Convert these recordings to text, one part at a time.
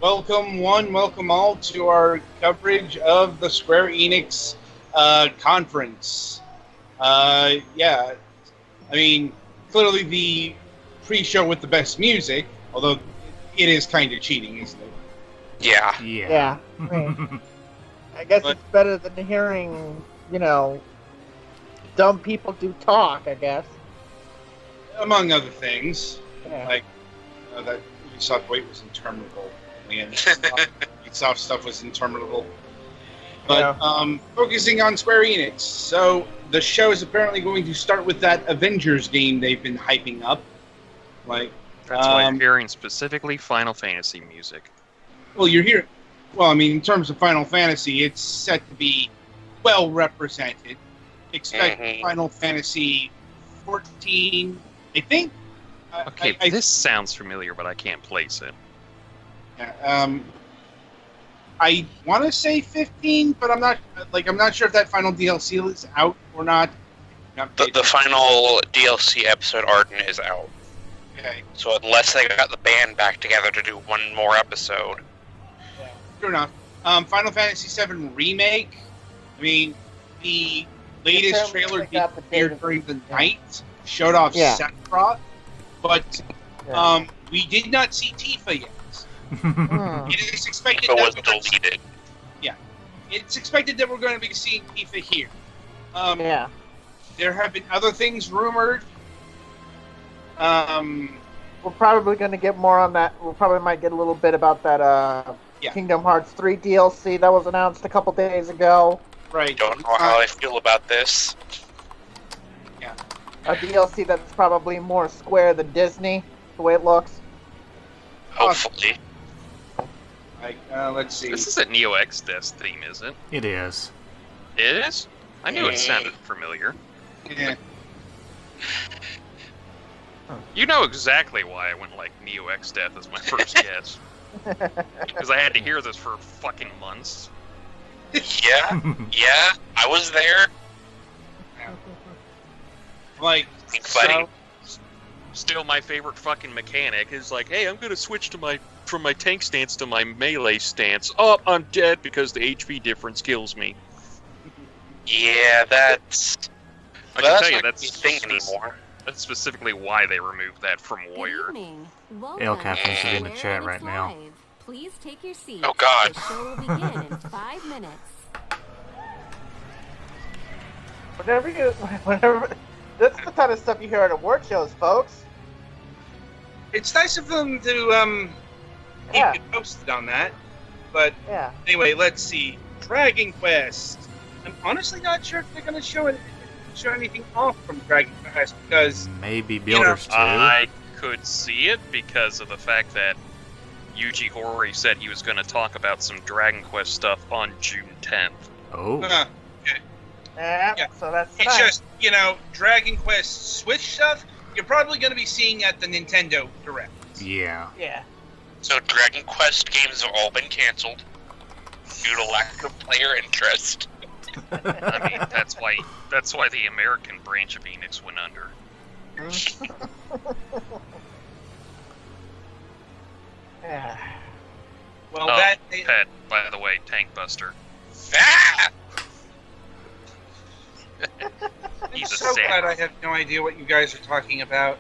welcome all to our coverage of the Square Enix conference. Yeah, I mean, clearly the pre-show with the best music, although it is kind of cheating, isn't it? Yeah. Yeah. I guess it's better than hearing, dumb people do talk, I guess. Among other things. Yeah. Like, that Ubisoft wait was interminable. Man, Ubisoft stuff was interminable. But focusing on Square Enix, so the show is apparently going to start with that Avengers game they've been hyping up. Like, that's why you're hearing specifically Final Fantasy music. Well, you're here. Well, I mean, in terms of Final Fantasy, it's set to be well represented. Expect Final Fantasy 14, I think. Okay, this sounds familiar, but I can't place it. Yeah, I want to say 15, but I'm not sure if that final DLC is out or not. The final DLC episode Arden is out. Okay. So unless they got the band back together to do one more episode. Yeah, true enough. Final Fantasy VII Remake. I mean, the latest trailer appeared during the night, showed off Sephiroth, but we did not see Tifa yet. It is expected that was deleted. Yeah, it's expected that we're going to be seeing Tifa here. There have been other things rumored. We're probably going to get more on that. We probably might get a little bit about that Kingdom Hearts 3 DLC that was announced a couple days ago. Right. Don't know how I feel about this. Yeah. A DLC that's probably more Square than Disney, the way it looks. Hopefully. Let's see. This isn't Neo X-Death's theme, is it? It is. It is? I knew it sounded familiar. Yeah. You know exactly why I went like Neo X-Death as my first guess. Because I had to hear this for fucking months. Yeah, I was there. Like, Still my favorite fucking mechanic is like, hey, I'm gonna switch to from my tank stance to my melee stance. Oh, I'm dead because the HP difference kills me. Yeah, that's... I can tell you that's not a thing anymore. That's specifically why they removed that from Warrior. El Captain's in the chat right now. Please take your seat. Oh God. The show will begin in 5 minutes. Whatever. That's the kind of stuff you hear at award shows, folks. it's nice of them to keep you posted on that. But anyway, let's see. Dragon Quest. I'm honestly not sure if they're going to show anything off from Dragon Quest because maybe Builders 2. I could see it because of the fact that Yuji Horii said he was going to talk about some Dragon Quest stuff on June 10th. Oh. Okay. Yeah, so that's it's just, Dragon Quest Switch stuff, you're probably going to be seeing at the Nintendo Direct. Yeah. Yeah. So Dragon Quest games have all been canceled due to lack of player interest. I mean, that's why the American branch of Enix went under. Well, Pet, by the way, Tank Buster. Ah! I'm so glad I have no idea what you guys are talking about.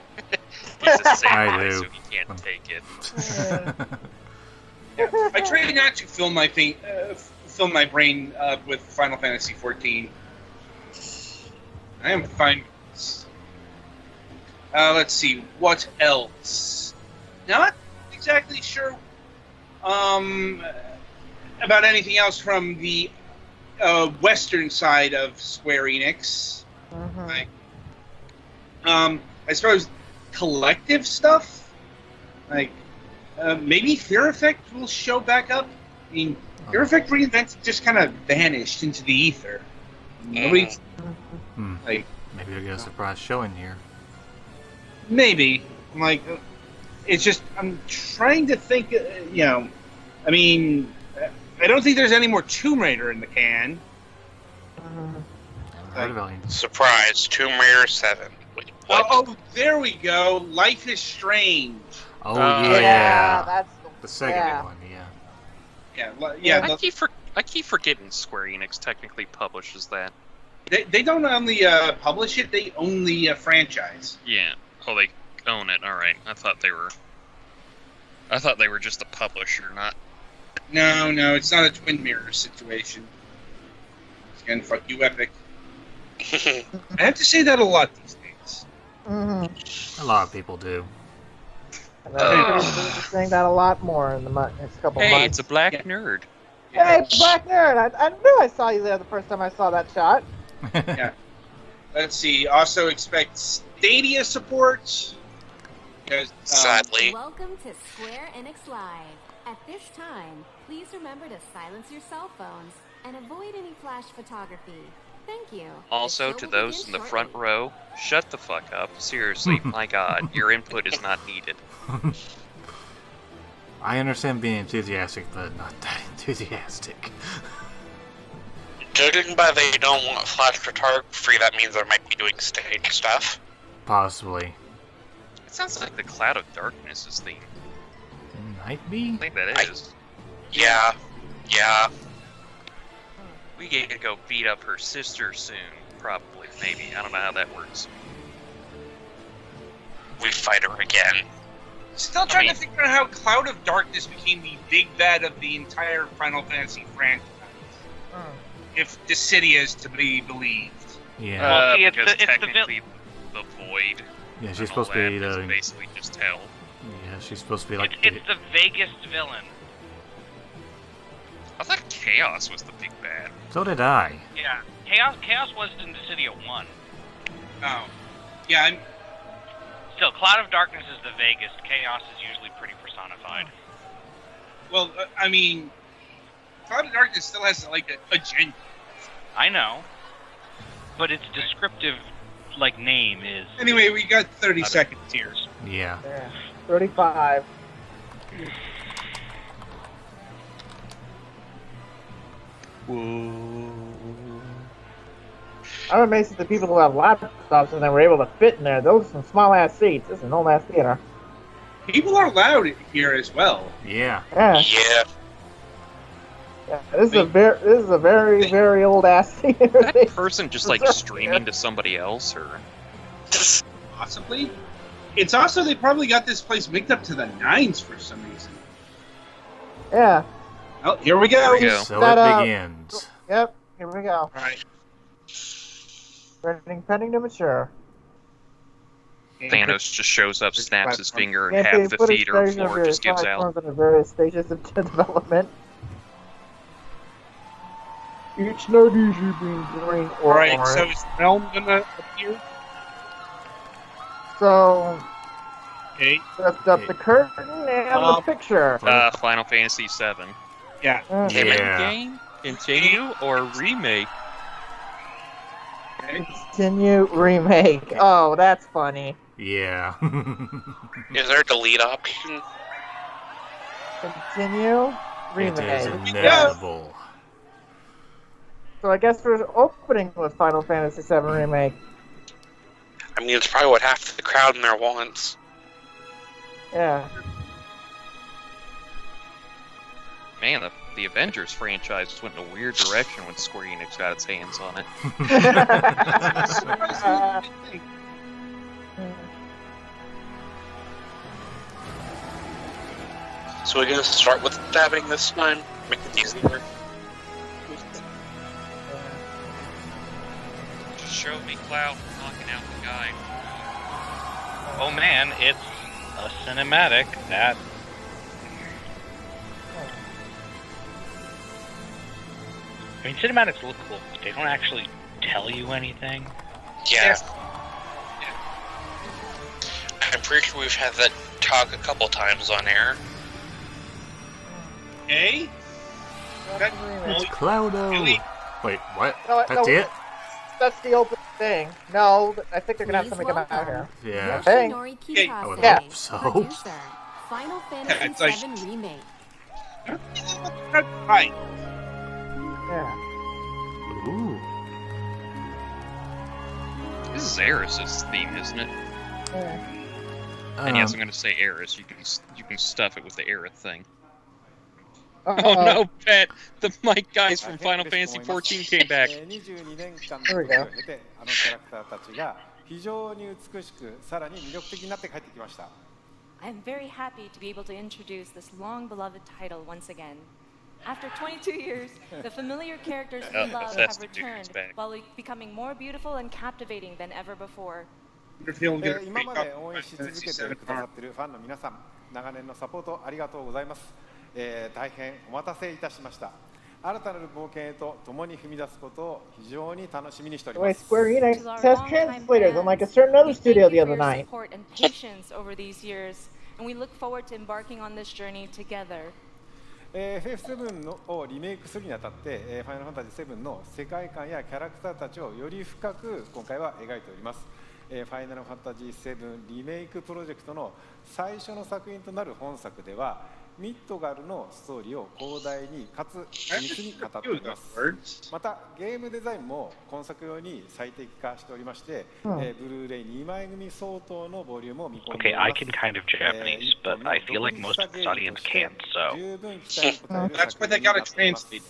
He's a samurai, I do. so he can't take it. I try not to fill my brain with Final Fantasy XIV. I am fine. Let's see, what else? Not exactly sure about anything else from the western side of Square Enix. Like, I suppose collective stuff, like maybe Fear Effect will show back up. I mean, Fear Effect Reinvented just kind of vanished into the ether. Nobody's like, maybe they'll get a surprise showing here. Maybe. Like, it's just, I'm trying to think, I mean, I don't think there's any more Tomb Raider in the can. Surprise, Tomb Raider 7. Wait, what? Oh, there we go. Life is Strange. Oh, yeah, that's the The second one, yeah. Yeah. I keep forgetting Square Enix technically publishes that. They don't only publish it; they own the franchise. Yeah. Oh, they own it. All right. I thought they were just a publisher, not. No, it's not a Twin Mirror situation. Again, fuck you, Epic. I have to say that a lot these days. Mm-hmm. A lot of people do. And I'm pretty sure saying that a lot more in the next couple months. Hey, it's a black nerd. Hey, Black Nerd! I knew I saw you there the first time I saw that shot. Yeah. Let's see. Also expect Stadia support. Because, Sadly. Welcome to Square Enix Live. At this time, please remember to silence your cell phones and avoid any flash photography. Thank you. Also, to those in the front row, shut the fuck up. Seriously, my god, your input is not needed. I understand being enthusiastic, but not that enthusiastic. Judging by they don't want flash photography, that means they might be doing stage stuff. Possibly. It sounds like the Cloud of Darkness is theme. Might be? I think that is. Yeah. We get to go beat up her sister soon, probably, maybe. I don't know how that works. We fight her again. Still trying to figure out how Cloud of Darkness became the big bad of the entire Final Fantasy franchise. If Dissidia is to be believed. Yeah. Well, see, because it's the technically the Void. Yeah, she's supposed to be the... basically just hell. Yeah, she's supposed to be like... It's the vaguest villain. I thought Chaos was the big bad. So did I. Yeah, Chaos was in Dissidia 1. Oh. Yeah, Still, Cloud of Darkness is the vaguest. Chaos is usually pretty personified. well, I mean, Cloud of Darkness still has, like, a agenda. I know. But its descriptive, name is... Anyway, we got 30 seconds here. Yeah. 35. I'm amazed at the people who have laptops and they were able to fit in there. Those are some small ass seats. This is an old ass theater. People are loud here as well. Yeah. Yeah. This is a very, very old ass theater. That person just streaming to somebody else, or Possibly. It's also they probably got this place mixed up to the nines for some reason. Yeah. Oh, here we go. Here we go. So That, it begins. Yep. Here we go. All right. Pending to mature. Thanos just shows up, snaps his finger, and Gameplay half the footage theater version of floor various just gives out. platforms under various stages of development. Each node usually being green or Alright, orange. so is Realm gonna appear? So, Okay. lift up the curtain and the picture. Final Fantasy VII. Yeah. Yeah. Game? Continue or remake? Okay. Continue remake. Oh, that's funny. Yeah. Is there a delete option? Continue It remake. is inevitable. So I guess we're opening with Final Fantasy VII Remake. I mean, it's probably what half the crowd in there wants. Yeah. Man, the Avengers franchise went in a weird direction when Square Enix got its hands on it. So we're gonna start with stabbing this time? Make it easier? Just show me Cloud knocking out the guy. Oh man, it's a cinematic that... I mean, cinematics look cool, but they don't actually tell you anything. Yeah. I'm pretty sure we've had that talk a couple times on air. Okay. It's Cloudo. Really? Wait, what? No, That's no. it? That's the open thing. No, I think they're gonna have something come out here. Yeah. Hey. Yoshinori Okay. I would Kitase, hope so. producer, Final Fantasy it's like- VII Remake. Right. Yeah. Ooh. This is Eris's theme, isn't it? Yeah. And yes, I'm going to say Aerith. You can stuff it with the Aerith thing. Uh-oh. Oh no, Pet! The Mike guys from Final Fantasy XIV came back. 22年間の時を経て、あのキャラクターたちが非常に美しく、さらに魅力的になって帰ってきました。I'm very happy to be able to introduce this long-beloved title once again. After 22 years, the familiar characters we love have returned while becoming more beautiful and captivating than ever before. 今まで応援し続けてくださっているファンの皆さん、長年のサポートありがとうございます。大変お待たせいたしました。新たなる冒険へと共に踏み出すことを非常に楽しみにしております。Square Enix has translators, unlike a certain other studio the other night. And we look forward to embarking on this journey together. FF7 をリメイクするにあたって、ファイナルファンタジー7の世界観やキャラクターたちをより深く今回は描いております。ファイナルファンタジー7リメイクプロジェクトの最初の作品となる本作では、ミッドガルのストーリーを広大にかつ緻密に語っております。またゲームデザインも今作用に最適化しておりまして、ブルーレイ2枚組相当のボリュームを見込んでおります。Okay, I can kind of Japanese, but I feel like most of the audience can't, so. That's why they gotta translate.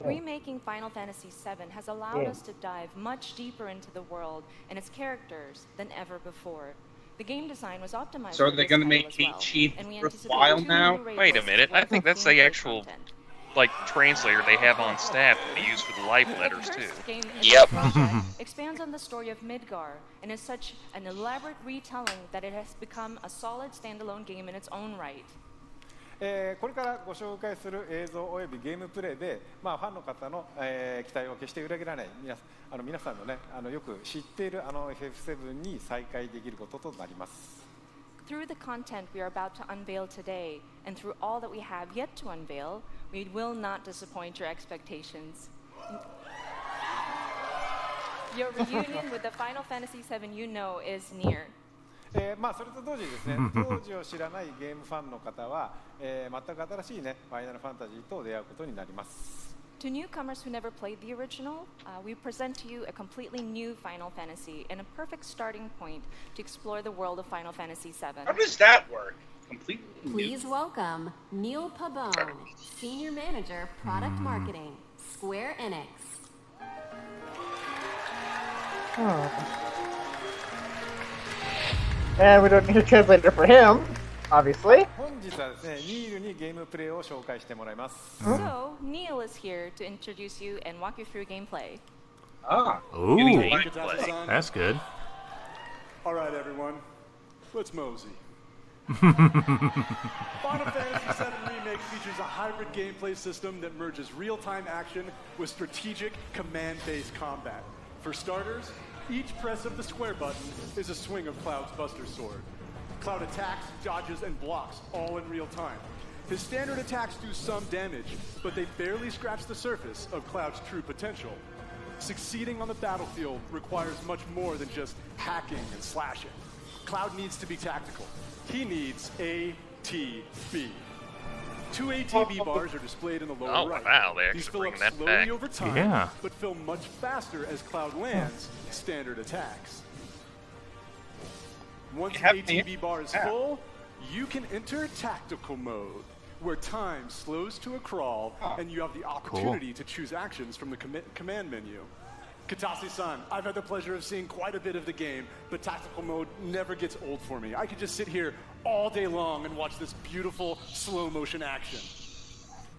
Remaking Final Fantasy VII has allowed us to dive much deeper into the world and its characters than ever before. The game design was optimized. So are they going to make Kate Chief worthwhile now? Wait a minute, I think that's the actual, like, translator they have on staff that they use for the live letters, too. Yep. Expands on the story of Midgar and is such an elaborate retelling that it has become a solid standalone game in its own right. これからご紹介する映像およびゲームプレイで、ファンの方の、期待を決して裏切らない皆さんのね、よく知っているFF7 に再会できることとなります。Through the content we are about to unveil today, and through all that we have yet to unveil, we will not disappoint your expectations. Your reunion with the Final Fantasy VII you know is near. それと同時にですね、当時を知らないゲームファンの方は、全く新しいね、ファイナルファンタジーと出会うことになります。To newcomers who never played the original, we present to you a completely new Final Fantasy and a perfect starting point to explore the world of Final Fantasy VII. How does that work? Completely new. Please welcome Neil Pabon, Senior Manager, Product Marketing, Square Enix. And we don't need a translator for him, obviously. 本日はですね、ニールにゲームプレイを紹介してもらいます。So, Neil is here to introduce you and walk you through gameplay. Ooh, that's good. All right, everyone, let's mosey. Final Fantasy VII Remake features a hybrid gameplay system that merges real-time action with strategic command-based combat. For starters, each press of the square button is a swing of Cloud's Buster Sword. Cloud attacks, dodges, and blocks all in real time. His standard attacks do some damage, but they barely scratch the surface of Cloud's true potential. Succeeding on the battlefield requires much more than just hacking and slashing. Cloud needs to be tactical. He needs ATB. 2 ATB bars are displayed in the lower right. Wow, they These actually fill up bring that slowly back. over time, Yeah. but fill much faster as Cloud lands standard attacks. Once the ATB bar is full, you can enter tactical mode, where time slows to a crawl, and you have the opportunity to choose actions from the command menu. Katase-san, I've had the pleasure of seeing quite a bit of the game, but tactical mode never gets old for me. I could just sit here all day long and watch this beautiful slow motion action.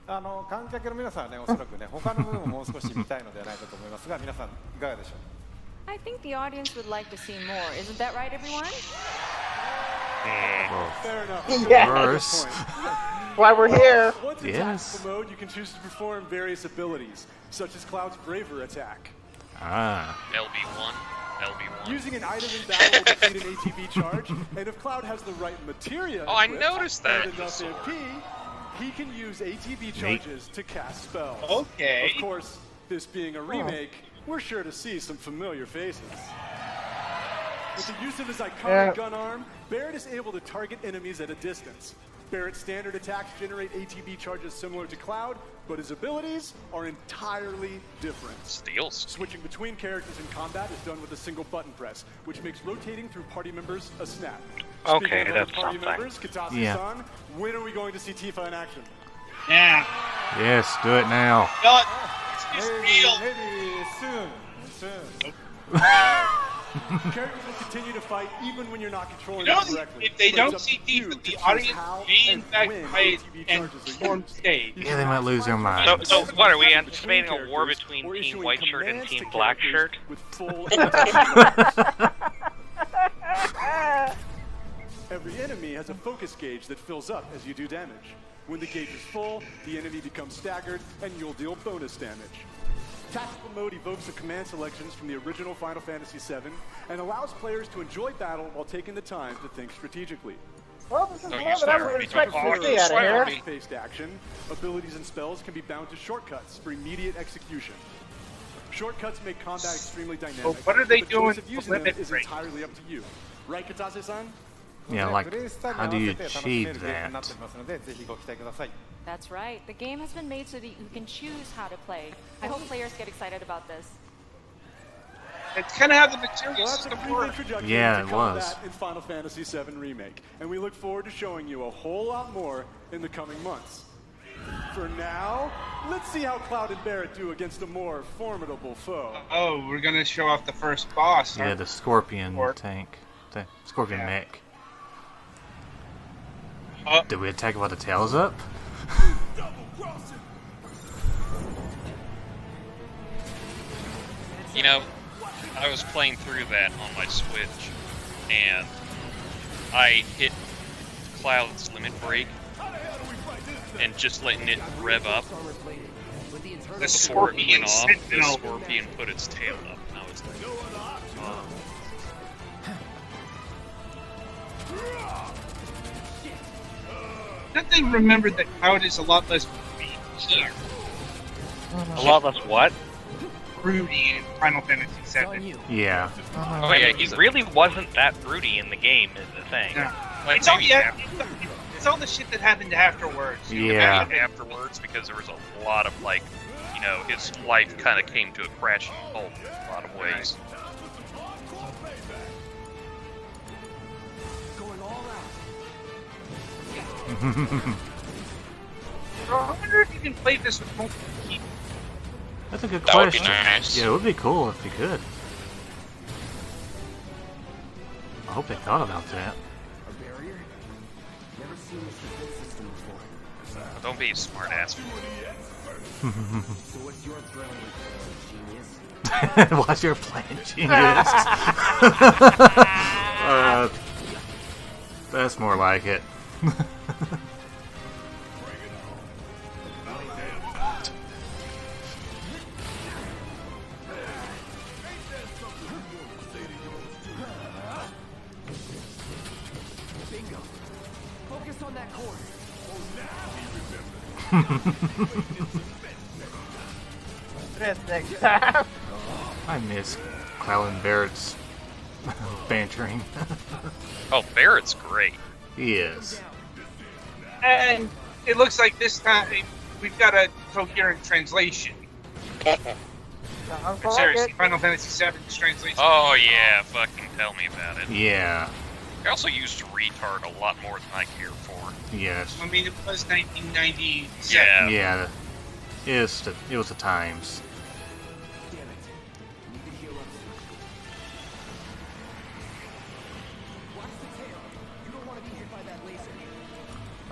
観客の皆さんはね、おそらくね、他の部分ももう少し見たいのではないかと思いますが、皆さんいかがでしょう。I think the audience would like to see more. Isn't that right, everyone? Fair enough. Yes. Why we're here. Once in tactical mode, you can choose to perform various abilities, such as Cloud's Braver attack. LB1. Using an item in battle will defeat an ATB charge, and if Cloud has the right materia I noticed that. and enough MP, he can use ATB charges to cast spells. Okay. Of course, this being a remake, we're sure to see some familiar faces. With the use of his iconic gun arm, Barrett is able to target enemies at a distance. Barrett's standard attacks generate ATB charges similar to Cloud, but his abilities are entirely different. Steals. Switching between characters in combat is done with a single button press, which makes rotating through party members a snap. Okay, Speaking of that's party something. members, Katase-san, when are we going to see Tifa in action? Yeah. Yes, do it now. It's real. Maybe soon. Characters will continue to fight even when you're not controlling You know, them directly. if they But don't it's up see to you Tifa, to the choose audience how may in and fact when fight ATB and charges are form used. stage. Yeah, they might lose their So, minds. so what are we Between anticipating a war characters, between or Team issuing White Shirt and commands Team to Black characters Shirt? with full Every enemy has a focus gauge that fills up as you do damage. When the gauge is full, the enemy becomes staggered, and you'll deal bonus damage. Tactical mode evokes the command selections from the original Final Fantasy VII and allows players to enjoy battle while taking the time to think strategically. Well, this is No, more you than I swear would at me, expect don't to see out of swear here. at me. Fast-paced action, abilities and spells can be bound to shortcuts for immediate execution. Shortcuts make combat extremely dynamic. Well, what are they but the choice doing of using to them limit is break? entirely up to you. Right, Katase-san? Yeah, like, how do you achieve that? That's right. The game has been made so that you can choose how to play. I hope players get excited about this. It's kind of how the material Well, that's a system brief works. introduction Yeah, to it combat was. in Final Fantasy VII Remake, and we look forward to showing you a whole lot more in the coming months. For now, let's see how Cloud and Barrett do against a more formidable foe. Oh, we're gonna show off the first boss. Yeah, aren't the Scorpion Or- tank. The Scorpion Yeah. mech. we? Did we attack while the tail's up? You know, I was playing through that on my Switch, and I hit Cloud's limit break, and just letting it rev up The before it Scorpion went off, the Sentinel. Scorpion put its tail up. And I was like, Don't they remember that Cloud is a lot less broody here? A lot less what? Broody in Final Fantasy VII. Yeah. Oh yeah, he really wasn't that broody in the game, is the thing. Yeah. like, It's all, maybe yeah, it's all the shit that happened afterwards. Yeah. afterwards, because there was a lot of, like, you know, his life kind of came to a crashing halt in a lot of ways. I wonder if you can play this with multiple people. That's a good That would be question. nice. Yeah, it would be cool if you could. I hope they thought about that. Don't be a smart ass. What's your plan, genius? That's more like it. Focus on that cord. Next time. I miss Cloud and Barrett's bantering. Oh, Barrett's great. He is. And it looks like this time we've got a coherent translation. Sounds like Seriously, it. Final Fantasy VII's translation. Oh yeah, fucking tell me about it. Yeah. I also used retard a lot more than I care for. Yes. I mean, it was 1997. Yeah. Yeah. It was the times.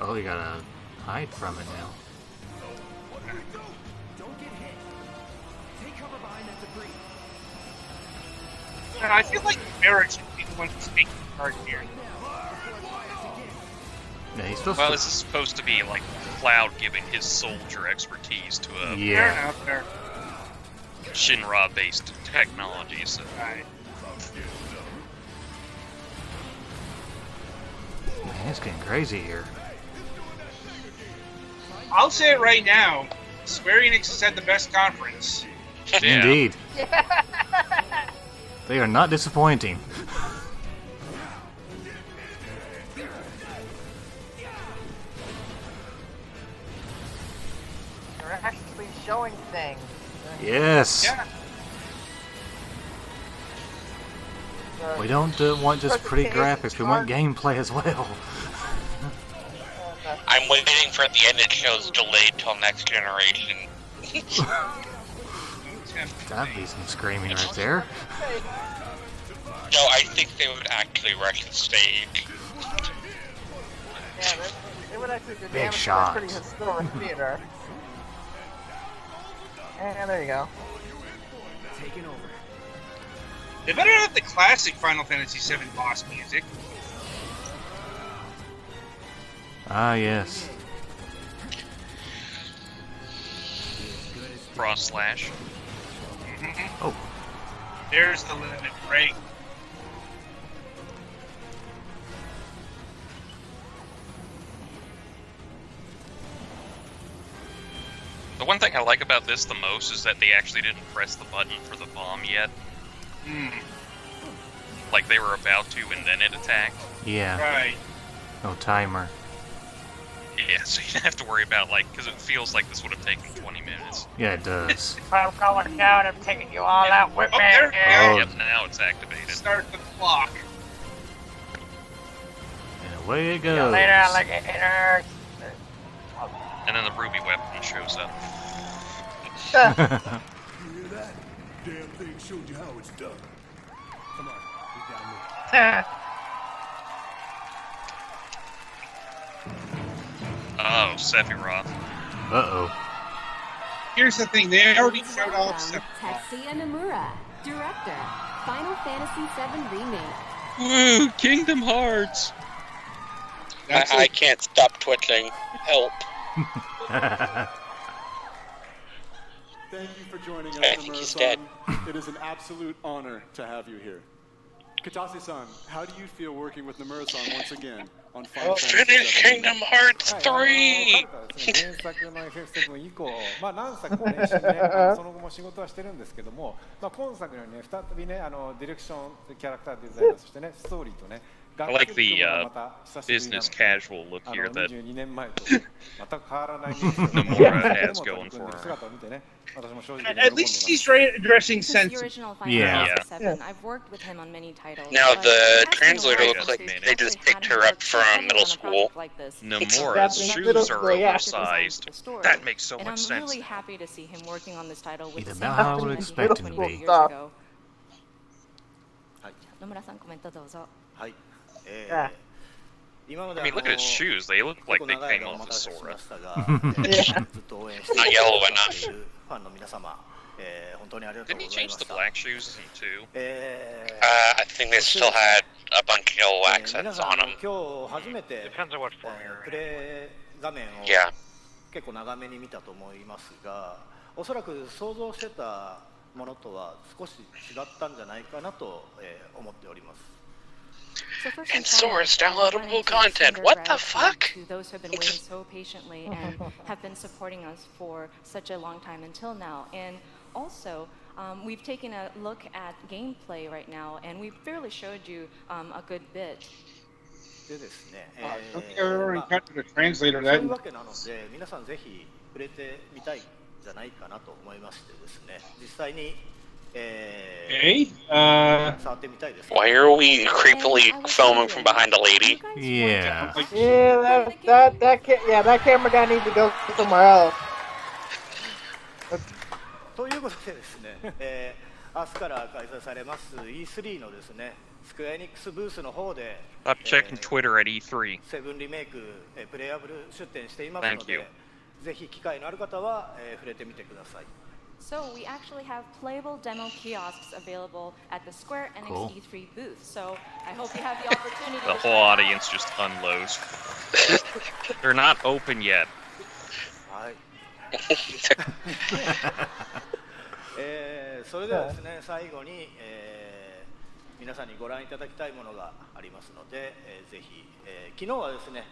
Oh, you gotta hide from it now. Don't get hit. Take cover behind that debris. And I feel like Barrett should be the one who's taking part here. Yeah, he's supposed Well, to. this is supposed to be like Cloud giving his soldier expertise to a Fair Yeah. enough, fair. Shinra-based technology. So Right. Man, it's getting crazy here. I'll say it right now. Square Enix has had the best conference. yeah. Indeed. They are not disappointing. showing things. Yes. Yeah. We don't want just pretty graphics. We want gameplay as well. I'm waiting for the end. It shows delayed till next generation. That'd be some screaming right there. No, I think they would actually wreck the stage. Yeah, they would actually do Big damage to shot. a pretty historic theater. And there you go. Taking over. They better have the classic Final Fantasy VII boss music. Ah, yes. Frost Slash. Oh. There's the limit break. The one thing I like about this the most is that they actually didn't press the button for the bomb yet. Like they were about to, and then it attacked. Yeah. Right. No timer. Yeah, so you don't have to worry about, like, because it feels like this would have taken 20 minutes. Yeah, it does. I'm going down. I'm taking you all out with me. There we go. Yep, now it's activated. Start the clock. And away it See you goes. later, alligators. And then the ruby weapon shows up. You hear that? Damn thing showed you how it's done. Come on, get down there. Oh, Sephiroth. Uh-oh. Here's the thing, they already showed off Sephiroth. Tetsuya Nomura, director, Final Fantasy VII Remake. Woo, Kingdom Hearts! I can't stop twitching. Help. Thank you for joining us, I think he's dead. Nomura-san. It is an absolute honor to have you here. Katase-san, how do you feel working with Nomura-san once again on Final Fantasy Finish VII? Kingdom Hearts 3! 原作の FF7 以降、何作か練習ね、その後も仕事はしてるんですけども、今作にはね、再びね、ディレクション、キャラクターデザイン、そしてね、ストーリーとね、 I like the business casual look here that Nomura has going for her. At least he's addressing sense. Yeah. I've worked with him on many titles. Now the translator looks like they just picked her up from middle school. Nomura's shoes are oversized. That makes so much I'm sense. really happy to see him working on this title with He's the about same how I would passion expect that him he to had be. 24 years ago. 野村さんコメントどうぞ。 I mean, look at his shoes. They look like they came off of Sora. Not yellow enough. Didn't he change the black shoes in 2? I think they still had a bunch of yellow accents on them. Depends on what form you're in. Yeah. 結構長めに見たと思いますが、おそらく想像してたものとは少し違ったんじゃないかなと思っております。 And Sora's downloadable content. What the fuck? To those who have been waiting so patiently and have been supporting us for such a long time until now. And also, we've taken a look at gameplay right now, and we've fairly showed you a good bit. でですね、そういうわけなので、皆さんぜひ触れてみたいんじゃないかなと思いましてですね、実際に Why are we creepily filming from behind a lady? Yeah. Yeah, that camera guy needs to go somewhere else. ということでですね、明日から開催されます E3 のですね、スクエアエニックスブースの方で、 Stop checking Twitter at E3. 7リメイクプレイアブル出展していますので、ぜひ機会のある方は触れてみてください。 So we actually have playable demo kiosks available at the Square Enix E3 booth. So I hope you have the opportunity. The whole audience just unloads. They're not open yet. はい。それではですね、最後に、皆さんにご覧いただきたいものがありますので、ぜひ、昨日はですね、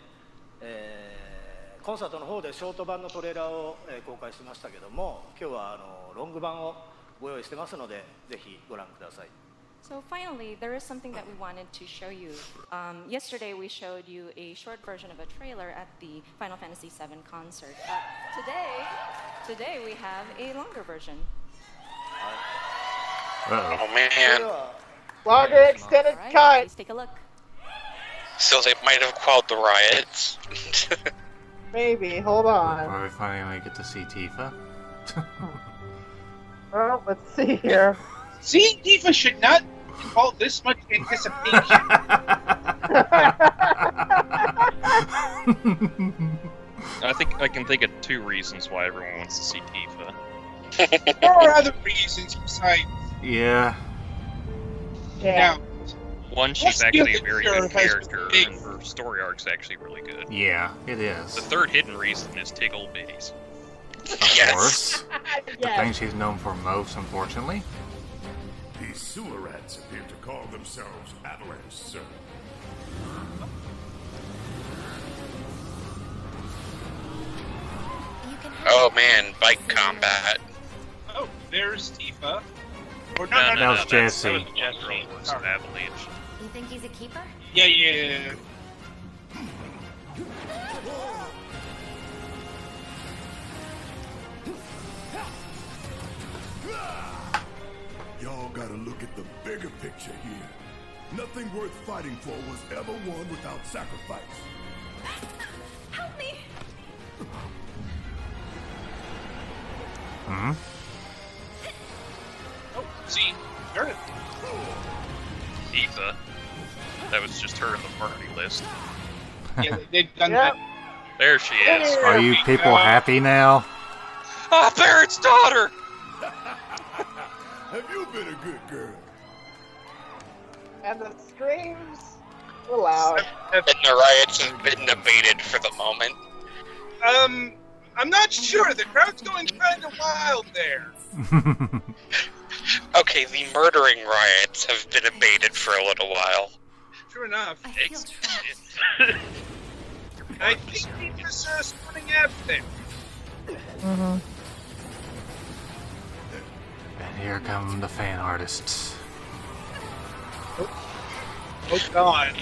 コンサートの方でショート版のトレーラーを公開しましたけども、今日はロング版をご用意してますので、ぜひご覧ください。So finally, there is something that we wanted to show you. Yesterday, we showed you a short version of a trailer at the Final Fantasy VII concert. Today we have a longer version. Oh man. Longer extended cut. Please take a look. So they might have quelled the riots. Maybe. Hold on. Or we finally get to see Tifa. Well, let's see here. See, Tifa should not involve this much anticipation. I think I can think of 2 reasons why everyone wants to see Tifa. There are other reasons besides. Yeah. Now, one, she's actually a very good character, and her story arc's actually really good. Yeah, it is. The third hidden reason is Tiggle Bitties. Of course. The thing she's known for most, unfortunately. These sewer rats appear to call themselves Avalanche, sir. Oh man, bike combat. Oh, there's Tifa. Or no, that was Jesse. That was Jesse. Avalanche. You think he's a keeper? Yeah. Y'all gotta look at the bigger picture here. Nothing worth fighting for was ever won without sacrifice. Help me! Hmm? Oh, see, there it Tifa. That was just her in the party list. Yeah, they've done that. There she is. Are you people happy now? Ah, Barrett's daughter! Have you been a good girl? And the screams were loud. And the riots have been abated for the moment. I'm not sure. The crowd's going kind of wild there. Okay, the murdering riots have been abated for a little while. True enough. I feel trapped. I think Tifa's spawning out there. Mm-hmm. And here come the fan artists. Oh God.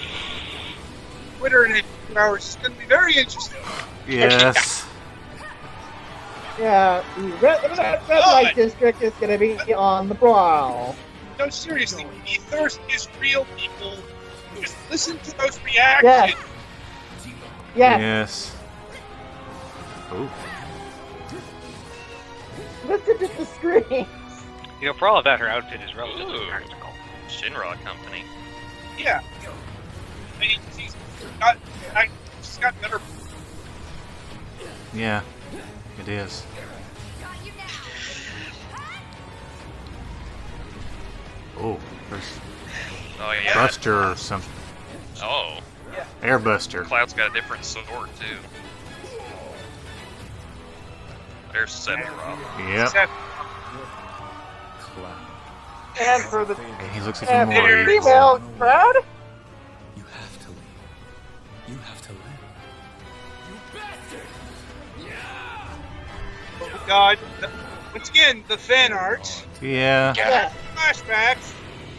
Twitter in a few hours is going to be very interesting. Yes. Yeah, the red light district is going to be on the prowl. No, seriously, the thirst is real, people. Just listen to those reactions. Yes. Ooh. Listen to the screams. You know, for all of that, her outfit is relatively practical. Shinra Company. Yeah. I mean, she's got better. Yeah, it is. Oh, there's yeah. Buster or something. Oh. Yeah. Airbuster. Cloud's got a different sword, too. There's Sephiroth. Yep. And for the He looks even more evil. female crowd. You have to leave. You have to live. Oh God. Once again, the fan art. Yeah. Flashbacks.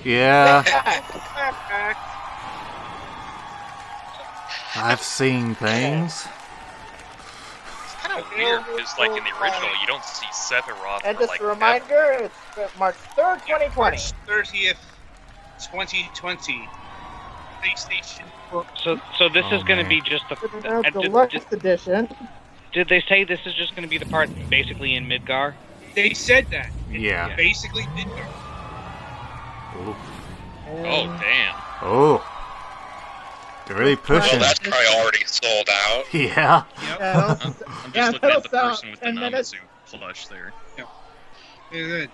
Yeah. Flashbacks. I've seen things. It's kind of weird, because, like, in the original, you don't see Sephiroth And for, just like, a reminder, it's March 3rd, 2020. March 30th, 2020. PlayStation. So this is going to be just the Deluxe edition. Did they say this is just going to be the part basically in Midgar? They said that. Yeah. Basically, Midgar. Ooh. Oh, damn. Oh. They're really pushing. Well, that's probably already sold out. Yeah. Yep. I'm just looking at the person with the Namazu plush there. Good.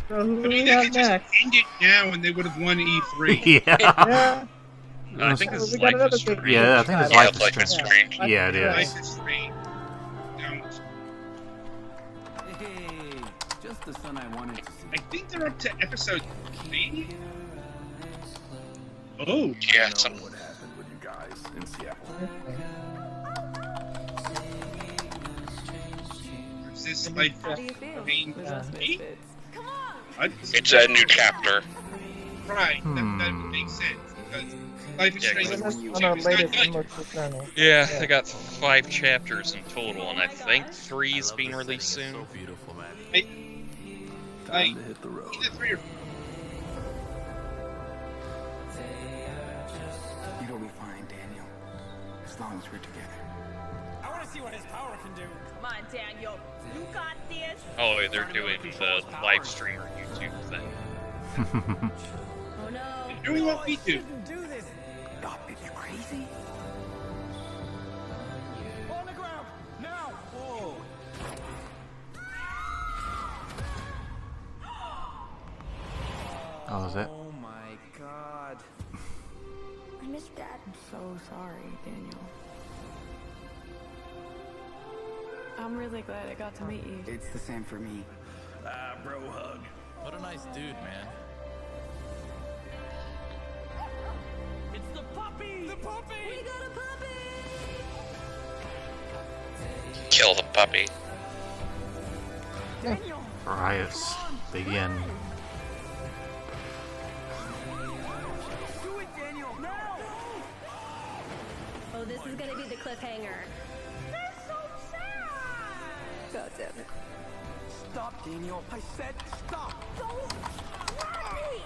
So who I do mean, we they have could just next? end it now and they would have won E3. Yeah. I think this We is got Life another is Strange. Yeah, I think it's Yeah, Life is Life is Strange. Strange. Yeah, it is. Life is Strange. Hey, just the son I wanted to see. I think they're up to episode 3. Oh. Yeah, What happened with you guys in Seattle? Is this Life How do you feel? Strange? With us misfits? Come on! It's a new chapter. Right, that would make sense. Because Life is Strange On is our not latest good. immersive journey. Yeah, they got 5 chapters in total, and I think 3 is being released soon. So beautiful, man. Like, to hit the road. either 3 or It'll be fine, Daniel. As long as we're together. I want to see what his power can do. Come on, Daniel. You got this. Oh, they're doing the live stream or YouTube thing. Oh no. They're doing what we do. Do this. Stop it, you crazy? On the ground. Now. Whoa. Oh, is it? Oh my god. I miss Dad. I'm so sorry, Daniel. I'm really glad I got to meet you. It's the same for me. Bro hug. What a nice dude, man. It's the puppy. The puppy. We got a puppy. Kill the puppy. Daniel. Riots begin. Do it, Daniel. Now. Oh, this is gonna be the cliffhanger. They're so sad. God damn it. Stop, Daniel. I said stop. Don't grab me.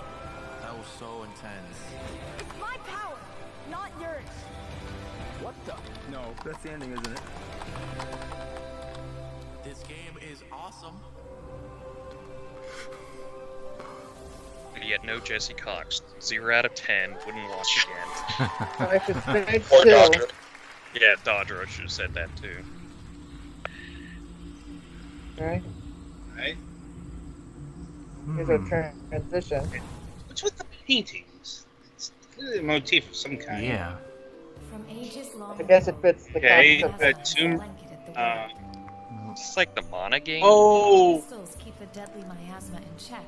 That was so intense. It's my power, not yours. What the? No, that's the ending, isn't it? This game is awesome. Yet no Jesse Cox. 0 out of 10. Wouldn't watch again. Life is Strange Or 2. Dodger. Yeah, Dodger, I should have said that too. Okay. Right? Here's our transition. What's with the paintings? It's clearly a motif of some kind. Yeah. From ages long I guess it fits the Okay, concept. Tomb. It's like the Mana game. Oh! crystals keep the deadly miasma in check.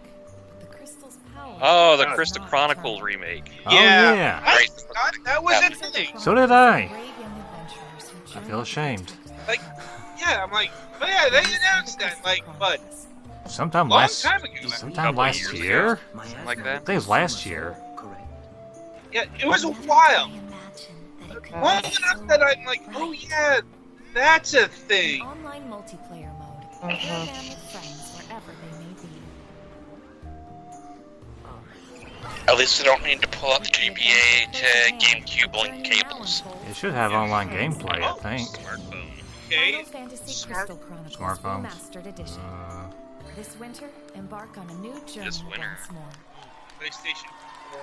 But the crystal's power Oh, the is Crystal not Chronicles eternal. remake. Oh, yeah. I thought that was a thing. So did I. Brave young adventurers who I journey feel ashamed. Like, yeah, I'm like, but yeah, they announced that, like, but Sometime long last time ago. sometime Couple last years year? ago. Something like I that. think it was last year. Yeah, it was a while. Imagine that it could Long be enough so that I'm like, oh bright. yeah, that's a thing. Online multiplayer mode. Share them with friends wherever they may be. At least I don't need to pull up GBA to GameCube link cables. It should have online gameplay, I think. Smartphone. Okay. Final Fantasy Crystal Chronicles Smartphones. Remastered Edition. This winter, embark on a new journey This winter. once more. PlayStation.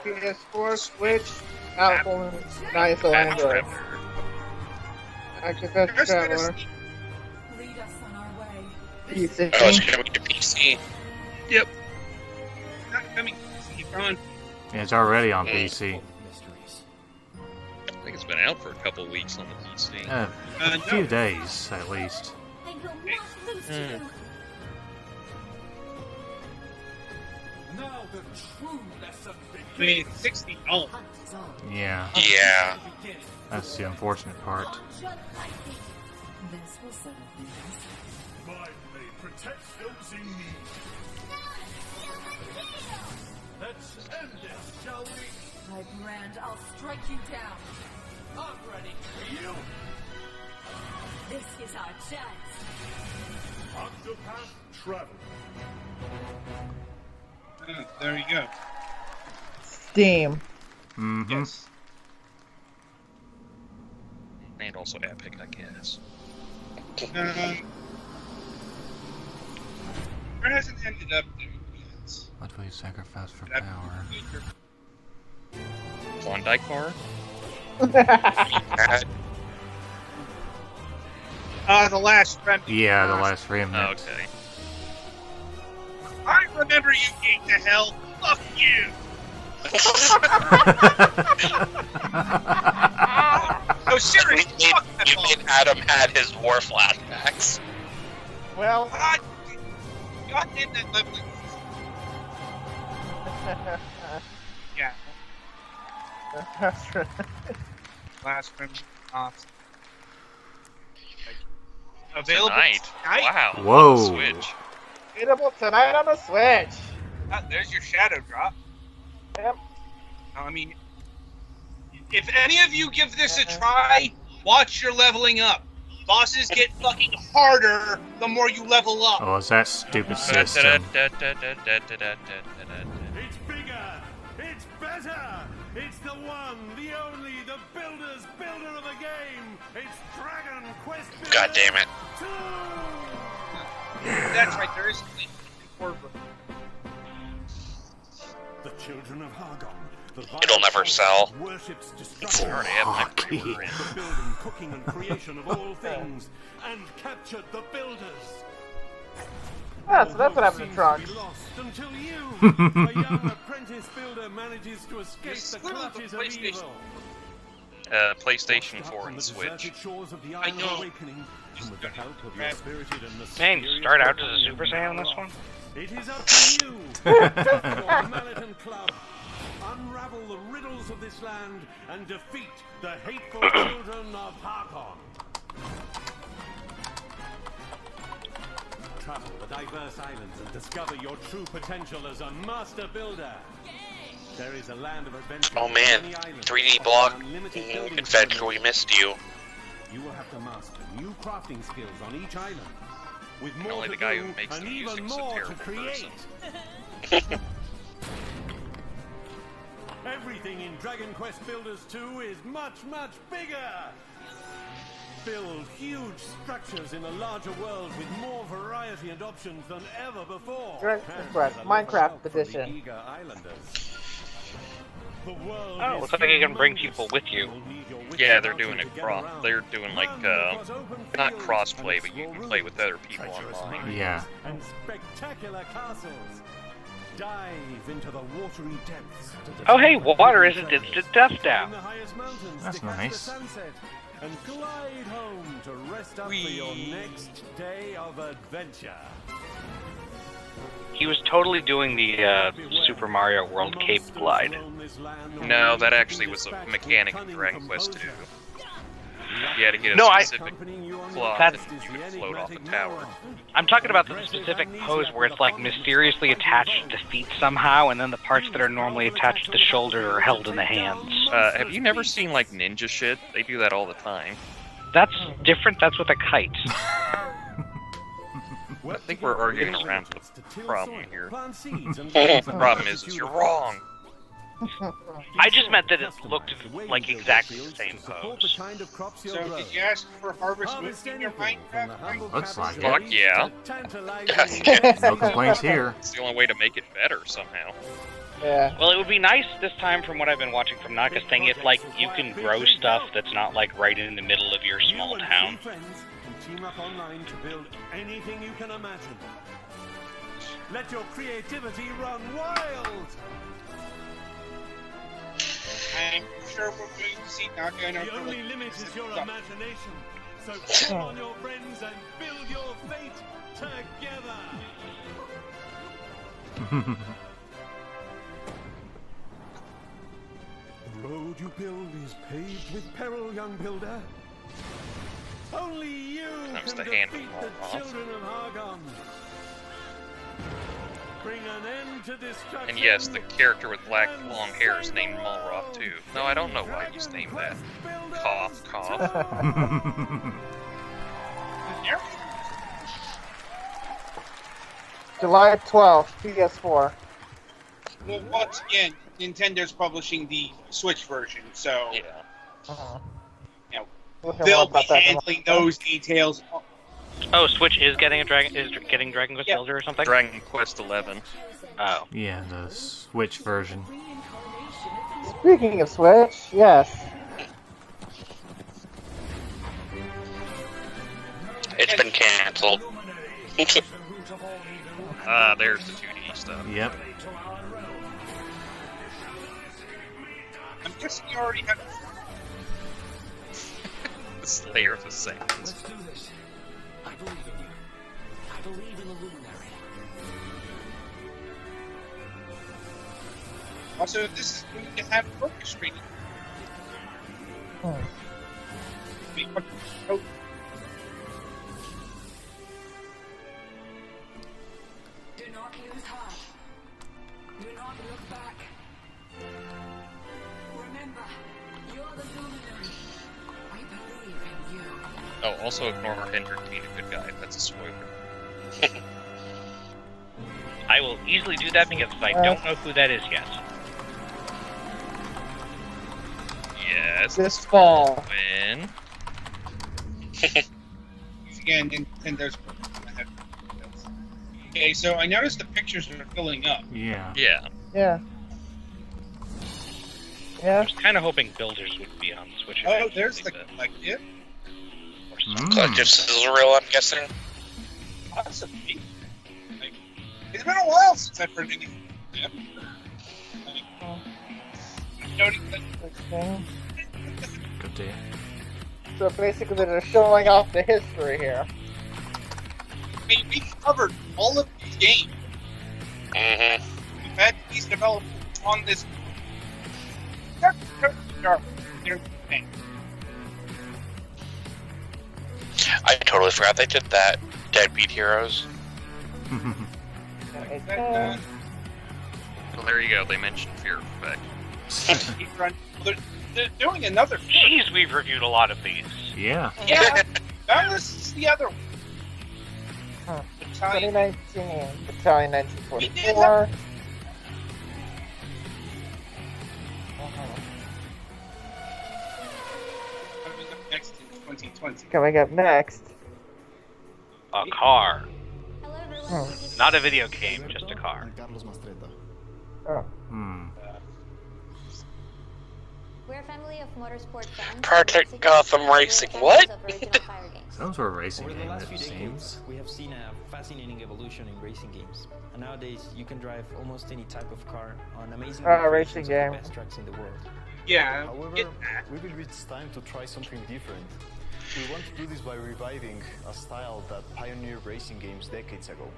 PS4, Switch, Apple, and ISO Android. Octopath Traveler. Lead us on our way. PC. Oh, it's coming to PC. Yep. Not coming. Keep going. Yeah, it's already on PC. I think it's been out for a couple weeks on the PC. A few days, at least. I will not lose you. Now the true lesson I mean, it's $60. Yeah, Yeah. that's the unfortunate part. This will settle things. Mind may protect those in need. Let's end this, shall we? My brand, I'll strike you down. I'm ready for you. This is our chance. Octopath Traveler. Oh, there you go. Steam. Mm-hmm. Yes. And also Epic, I guess. Where hasn't ended up there yet? What will you sacrifice for power? Klondike Bar? The last remnant. Yeah, the last remnant. Oh, okay. I remember you, Gate to Hell. Fuck you. No, seriously. You made Adam had his war flashbacks. Well, God damn that level. Yeah. that's right. Last remnant. Awesome. Available Tonight? Wow. Whoa. On the Switch. Available tonight on the Switch. There's your shadow drop. Yep. I mean, if any of you give this a try, watch your leveling up. Bosses get fucking harder the more you level up. Oh, it's that stupid system. It's bigger! It's better! It's the one, the only, the builder's builder of the game! It's Dragon Quest Builder. God damn it. That's right, there is The children of Hargon. It'll never sell. Worships I destruction. already have my favorite. The building, cooking, and creation of all things, and captured the builders. Yeah, so that's what happened to Trunks. Lost until you, a young apprentice builder, manages to escape the clutches of evil. PlayStation 4 and Switch. I know. Man, you start out as a Super Saiyan on this one? It is up to you, your mallet and club. Unravel the riddles of this land and defeat the hateful children of Harkon. Travel the diverse islands and discover your true potential as a master builder. There is a land of adventure. Oh man, 3D block adventure, we missed you. You will have to master new crafting skills on each island. With more Only to the guy do who makes and the even music's a more to terrible create. person. Everything in Dragon Quest Builders 2 is much, much bigger! Build huge structures in a larger world with more variety and options than ever before. Dragon Quest Minecraft edition. Oh, looks like you can bring people with you. Yeah, they're doing it they're doing like not crossplay, but you can play with other people online. Yeah. And spectacular castles. Dive into the watery depths. Oh hey, water isn't instant death now. That's nice. And glide home to rest up for your next day of adventure. He was totally doing the Super Mario World Cape Glide. No, that actually was a mechanic in Dragon Quest 2. You had to get a specific cloth and you could float off the tower. I'm talking about the specific pose where it's like mysteriously attached to the feet somehow, and then the parts that are normally attached to the shoulder are held in the hands. Have you never seen like ninja shit? They do that all the time. That's different, that's with a kite. I think we're arguing around the problem here. The problem is you're wrong. I just meant that it looked like exactly the same pose. So did you ask for Harvest Moon in your Minecraft? Looks like it. Fuck yeah. No complaints here. It's the only way to make it better somehow. Yeah. Well, it would be nice this time, from what I've been watching from Naka's thing, if like you can grow stuff that's not like right in the middle of your small town. Team up online to build anything you can imagine. Let your creativity run wild. I'm sure we're going to see Naka in our The only limit is your imagination. So call on your friends and build your fate together. The road you build is paved with peril, young builder. Only you Comes can the hand defeat fall the off. children of Hargon. Bring an end to destruction. And yes, the character with black long hair is named Malroth too. No, I don't know why he's named that. Cough, cough. July 12th, PS4. Well, once again, Nintendo's publishing the Switch version, so Yeah. you know, they'll be handling those details. Oh, Switch is getting Dragon Quest Builder or something? Dragon Quest 11. Oh. Yeah, the Switch version. Speaking of Switch, yes. It's been cancelled. Ah, there's the 2D stuff. Yep. I'm guessing you already have. The Slayer of the Saints. Let's do this. I believe in you. I believe in the Luminary. Also, this is going to have orchestrated. Do not lose heart. Do not look back. Remember, you're the luminary. I believe in you. Oh, also ignore Hendrik being a good guy. That's a spoiler. I will easily do that because I don't know who that is yet. Yes. This fall. When? Again, Nintendo's. Okay, so I noticed the pictures are filling up. Yeah. Yeah. Yeah. I Yeah. was kind of hoping builders would be on Switch. Oh, there's the collective. Collective Sizzle, I'm guessing. Possibly. Like, it's been a while since I've heard anything. Yeah. Good day. So basically, they're showing off the history here. I mean, we covered all of these games. Mm-hmm. We've had these developed on this. I totally forgot they did that. Deadbeat Heroes. Well, there you go. They mentioned Fear Effect. They're doing another. Jeez, we've reviewed a lot of these. Yeah. Yeah. This is the other one. 2019, Battalion 1944. Coming up next in 2020. Coming up next. A car. Oh. Not a video game, just a car. Oh. We're a family of motorsport fans. Project Gotham Racing. What? Some sort of racing Over the game, last it few seems. decades, we have seen a fascinating evolution in racing games. And nowadays, you can drive almost any type of car on amazing racing of game. the best tracks in the world. Yeah. However, we believe it's time to try something different. We want to do this by reviving a style that pioneered racing games decades ago.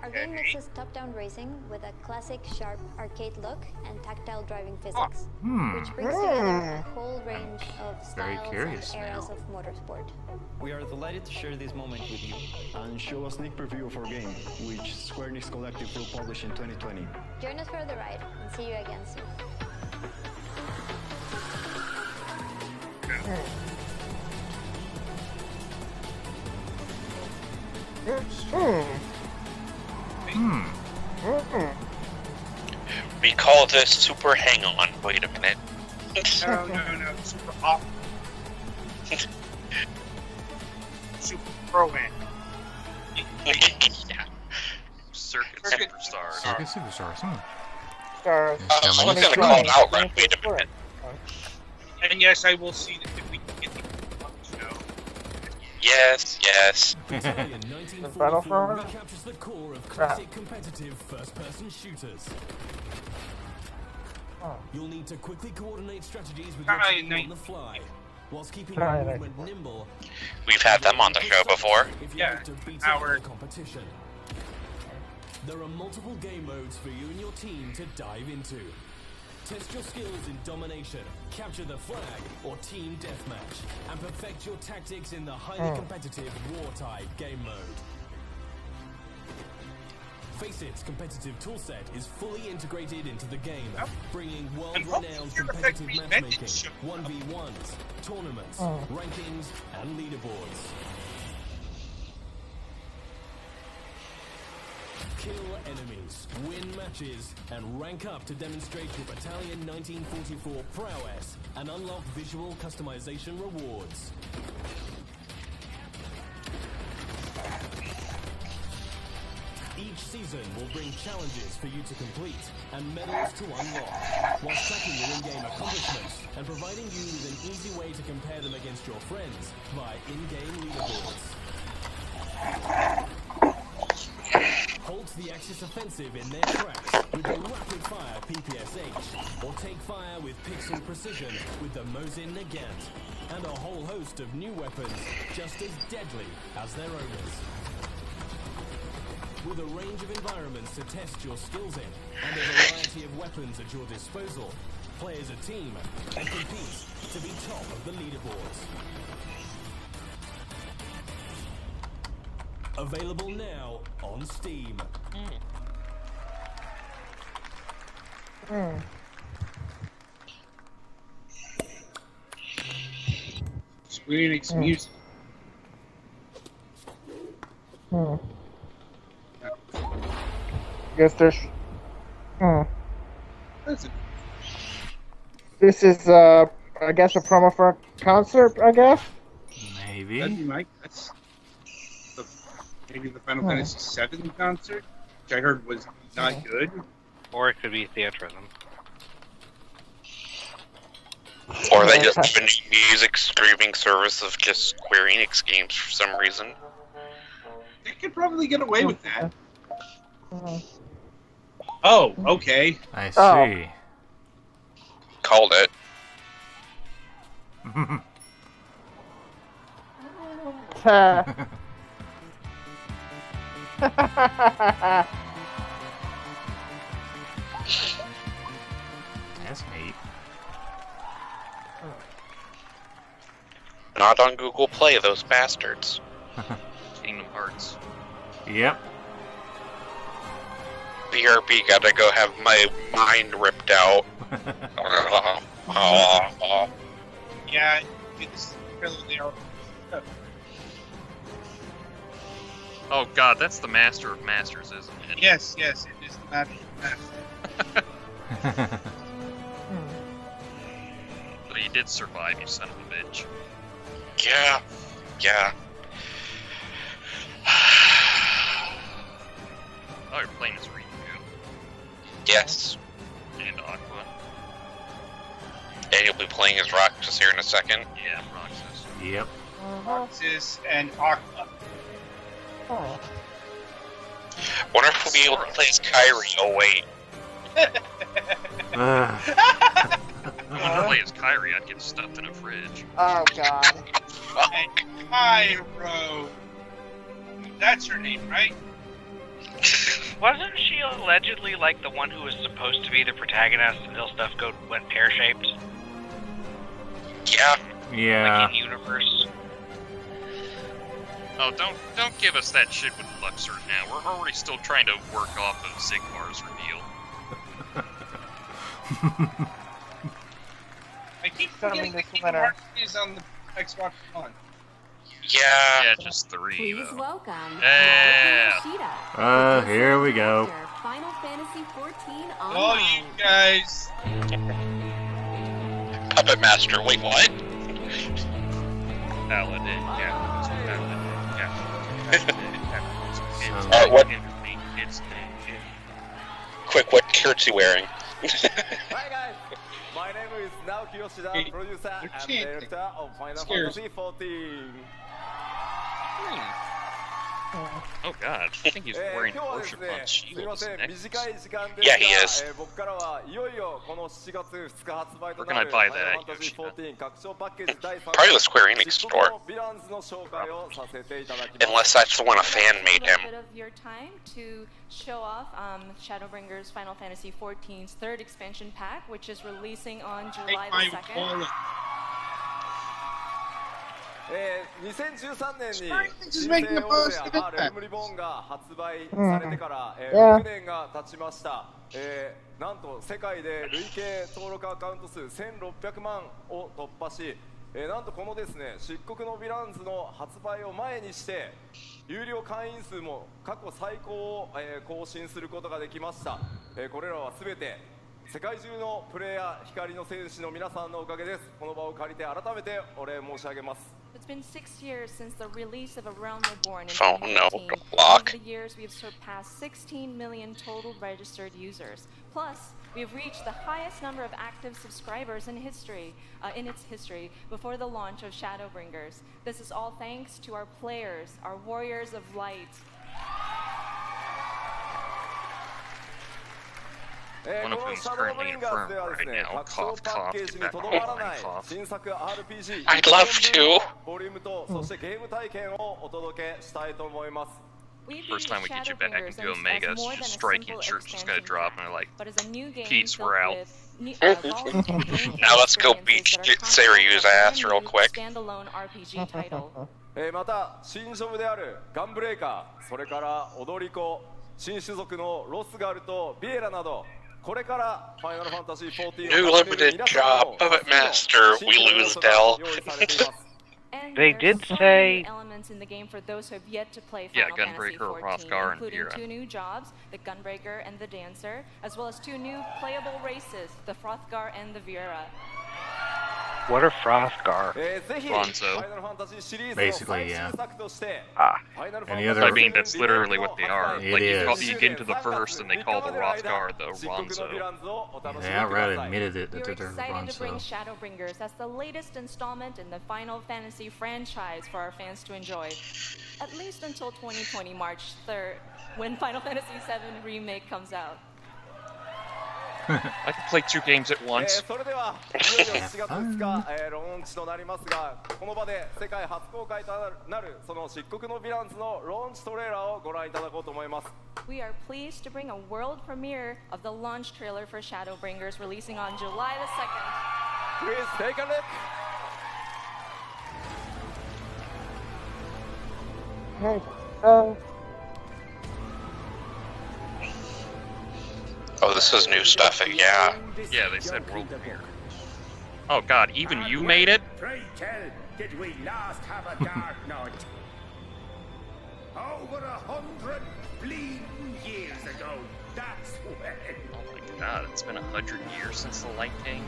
Our game mixes top-down racing with a classic, sharp arcade look and tactile driving physics, which brings together a whole range of Very styles curious and eras now. of motorsport. We are delighted to share this moment with you. And show a sneak preview of our game, which Square Enix Collective will publish in 2020. Join us for the ride, and see you again soon. We call this Super Hang On. Wait a minute. No, super hot. Super pro-man. Circuit Superstars. Circuit Superstars. Stars. I was gonna call it outright. Wait a minute. And yes, I will see that if we can get the show. Yes, yes. Battlefront? Recaptures the core of classic competitive first-person shooters. You'll need to quickly coordinate strategies with your team on the fly, whilst keeping your movement nimble. We've had them on the show before. Yeah, our competition. There are multiple game modes for you and your team to dive into. Test your skills in domination, capture the flag, or team deathmatch, and perfect your tactics in the highly competitive war-type game mode. Faceit competitive toolset is fully integrated into the game, bringing world-renowned competitive matchmaking, 1v1s, tournaments, rankings, and leaderboards. Kill enemies, win matches, and rank up to demonstrate your Battalion 1944 prowess and unlock visual customization rewards. Each season will bring challenges for you to complete and medals to unlock, while tracking your in-game accomplishments and providing you with an easy way to compare them against your friends via in-game leaderboards. Halt the Axis offensive in their tracks with the rapid-fire PPSH, or take fire with pixel precision with the Mosin Nagant, and a whole host of new weapons just as deadly as their owners. With a range of environments to test your skills in, and a variety of weapons at your disposal, play as a team and compete to be top of the leaderboards. Available now on Steam. Square Enix music. Guess there's. Listen, This is, I guess, a promo for a concert, I guess? Maybe. that'd be my guess. Maybe the Final Fantasy VII concert, which I heard was not good. Or it could be theatrhythm. Or they just have a new music streaming service of just Square Enix games for some reason. They could probably get away with that. Oh, okay. I see. Called it. That's neat. Not on Google Play, those bastards. Kingdom Hearts. Yep. BRB gotta go have my mind ripped out. Yeah, it's really there. Oh god, that's the Master of Masters, isn't it? Yes, it is the Master of Masters. But you did survive, you son of a bitch. Yeah. Oh, you're playing as Riku. Yes. And Aqua. And you'll be playing as Roxas here in a second. Yeah, Roxas. Yep. Roxas and Aqua. Wonder if we'll be able to play as Kairi. Oh, wait. If I play as Kairi, I'd get stuffed in a fridge. Oh, God. And Cairo. That's her name, right? Wasn't she allegedly like the one who was supposed to be the protagonist until stuff went pear-shaped? Yeah. Yeah. Like in universe. Oh, don't give us that shit with Luxor now. We're already still trying to work off of Sigmar's reveal. I keep forgetting that Kingdom Hearts is on the Xbox One. Yeah, just 3. Please though. welcome Yeah. Here we go. Final Fantasy 14 Oh, Online. you guys. Puppet Master, wait, what? Paladin, Alright, what? Quick, what shirt's he wearing? Hi guys, my name is Naoki Yoshida, producer and director of Final Fantasy 14. Oh god, I think he's wearing worship on shields. Yeah, he is. Where can I buy that at, Yoshida? Probably the Square Enix store. Unless that's the one a fan made him. A bit of your time to show off Shadowbringers Final Fantasy 14's third expansion pack, which is releasing on July the 2nd. 2013年に新 Just 生 making a オー post デ of ア it. ハルムリボンが発売されてから6年が経ちました。なんと世界で累計登録アカウント数1600万を突破し、なんとこのですね漆黒のヴィランズの発売を前にして有料会員数も過去最高を更新することができました。これらはすべて世界中のプレイヤー光の戦士の皆さんのおかげです。この場を借りて改めてお礼申し上げます。 It's been 6 years since the release of A Realm Reborn in Phone, no, 2019. block. Over the years, we have surpassed 16 million total registered users. Plus, we have reached the highest number of active subscribers in history, in its history, before the launch of Shadowbringers. This is all thanks to our players, our warriors of light. One of whom's currently infirm right now. Cough, cough, get back on the line, cough. I'd love to. First time we get you back into Omega, it's just Strike It shirt's just gonna drop and they're like, peace, we're out. Now let's go beat Saryu's ass real quick. Standalone RPG title. また新ジョブであるガンブレーカー、それから踊り子、新種族のロスガルとビエラなど New limited job, Puppet Master. We lose Dell. They did say elements in the game for those who have yet to play Yeah, Final Fantasy Gunbreaker, XIV, Hrothgar, and including Vera. 2 new jobs, the Gunbreaker and the Dancer, as well as 2 new playable races, the Hrothgar and the Vera. What are Frothgar? Bonzo. Basically, yeah. Any other? I mean, that's literally what they are. It Like is. you get into the first, and they call the Hrothgar the Ronzo. They outright admitted it that We're they're excited to bring Ronzo. Shadowbringers as the latest installment in the Final Fantasy franchise for our fans to enjoy. At least until 2020 March 3rd, when Final Fantasy VII Remake comes out. I can play 2 games at once. それではいよいよ7月2日、ローンチとなりますが、この場で世界初公開となるその漆黒のヴィランズのローンチトレーラーをご覧いただこうと思います。 We are pleased to bring a world premiere of the launch trailer for Shadowbringers releasing on July the 2nd. Please take a look. Oh, this is new stuff, yeah. Yeah, they said world premiere. Oh god, even you made it? Pray tell, did we last have a dark night? Over 100 bleeding years ago, that's when. Oh my god, it's been 100 years since the Light King.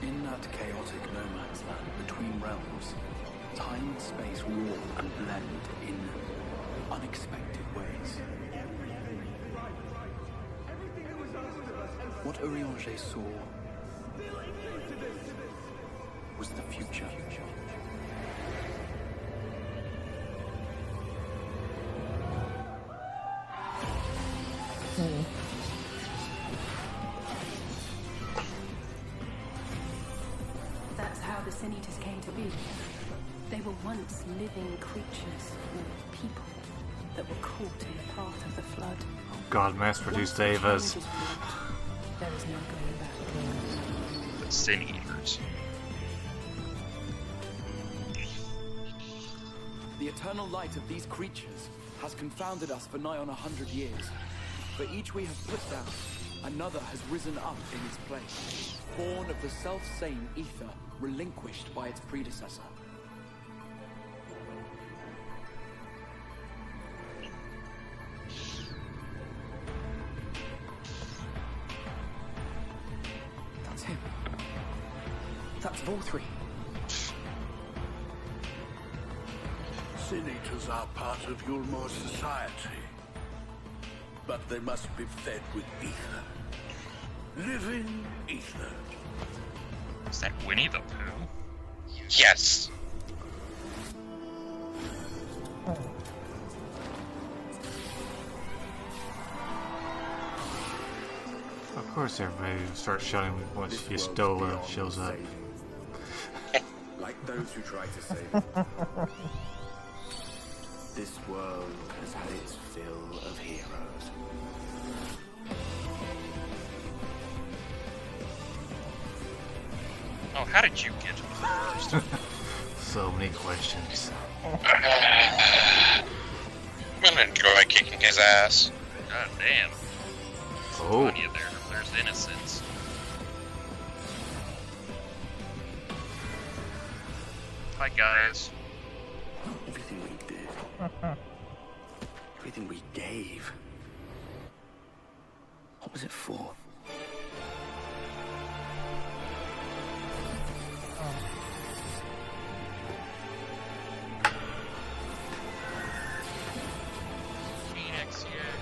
In that chaotic no man's land between realms, time and space warp and blend in unexpected ways. What Urianger saw was the future. That's how the Sin Eaters came to be. They were once living creatures, or people, that were caught in the path of the flood. God, mass-produced Avas. There is no going back. The Sin Eaters. The eternal light of these creatures has confounded us for nigh on 100 years. For each we have put down, another has risen up in its place, born of the self-same ether, relinquished by its predecessor. That's him. That's Vorthree. Sin Eaters are part of Yulmore society. But they must be fed with ether. Living ether. Is that Winnie the Pooh? Yes. Of course, everybody starts shouting once Yestola shows up. Like those who try to save it. This world has had its fill of heroes. Oh, how did you get to the first? So many questions. I'm gonna enjoy kicking his ass. God damn. Oh. Funny there. There's innocence. Hi guys. Everything we did, everything we gave, what was it for? Phoenix here.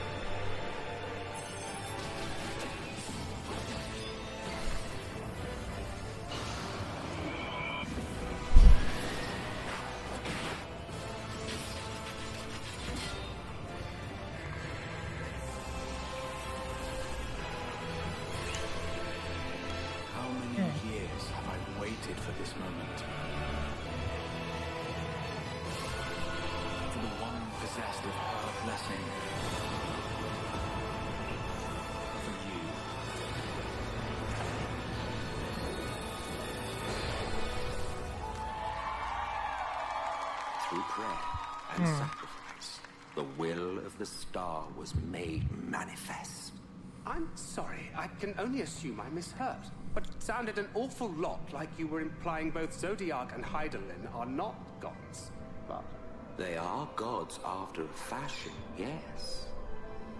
How many years have I waited for this moment? For the one possessed of her blessing. For you. Through prayer and sacrifice, The will of the star was made manifest. I'm sorry, I can only assume I misheard. But it sounded an awful lot like you were implying both Zodiac and Hydaelyn are not gods. But they are gods after a fashion, yes.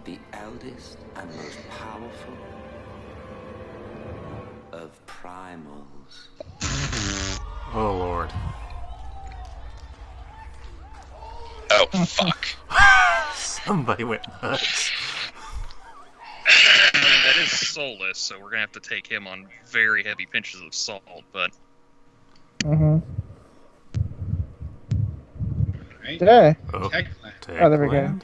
The eldest and most powerful of primals. Oh, Lord. Oh, fuck. Somebody went nuts. I mean, that is soulless, so we're gonna have to take him on very heavy pinches of salt, but... Mm-hmm. Right. Today. Oh, Oh, there we go.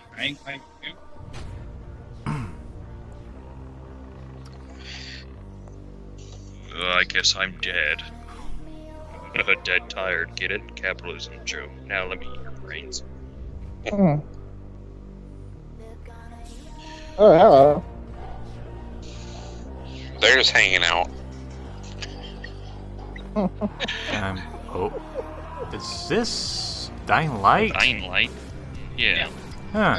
I guess I'm dead. Dead tired, get it? Capitalism joke. Now let me eat your brains. Oh, hello. They're just hanging out. Oh. Is this Dying Light? Dying Light? Yeah. Huh.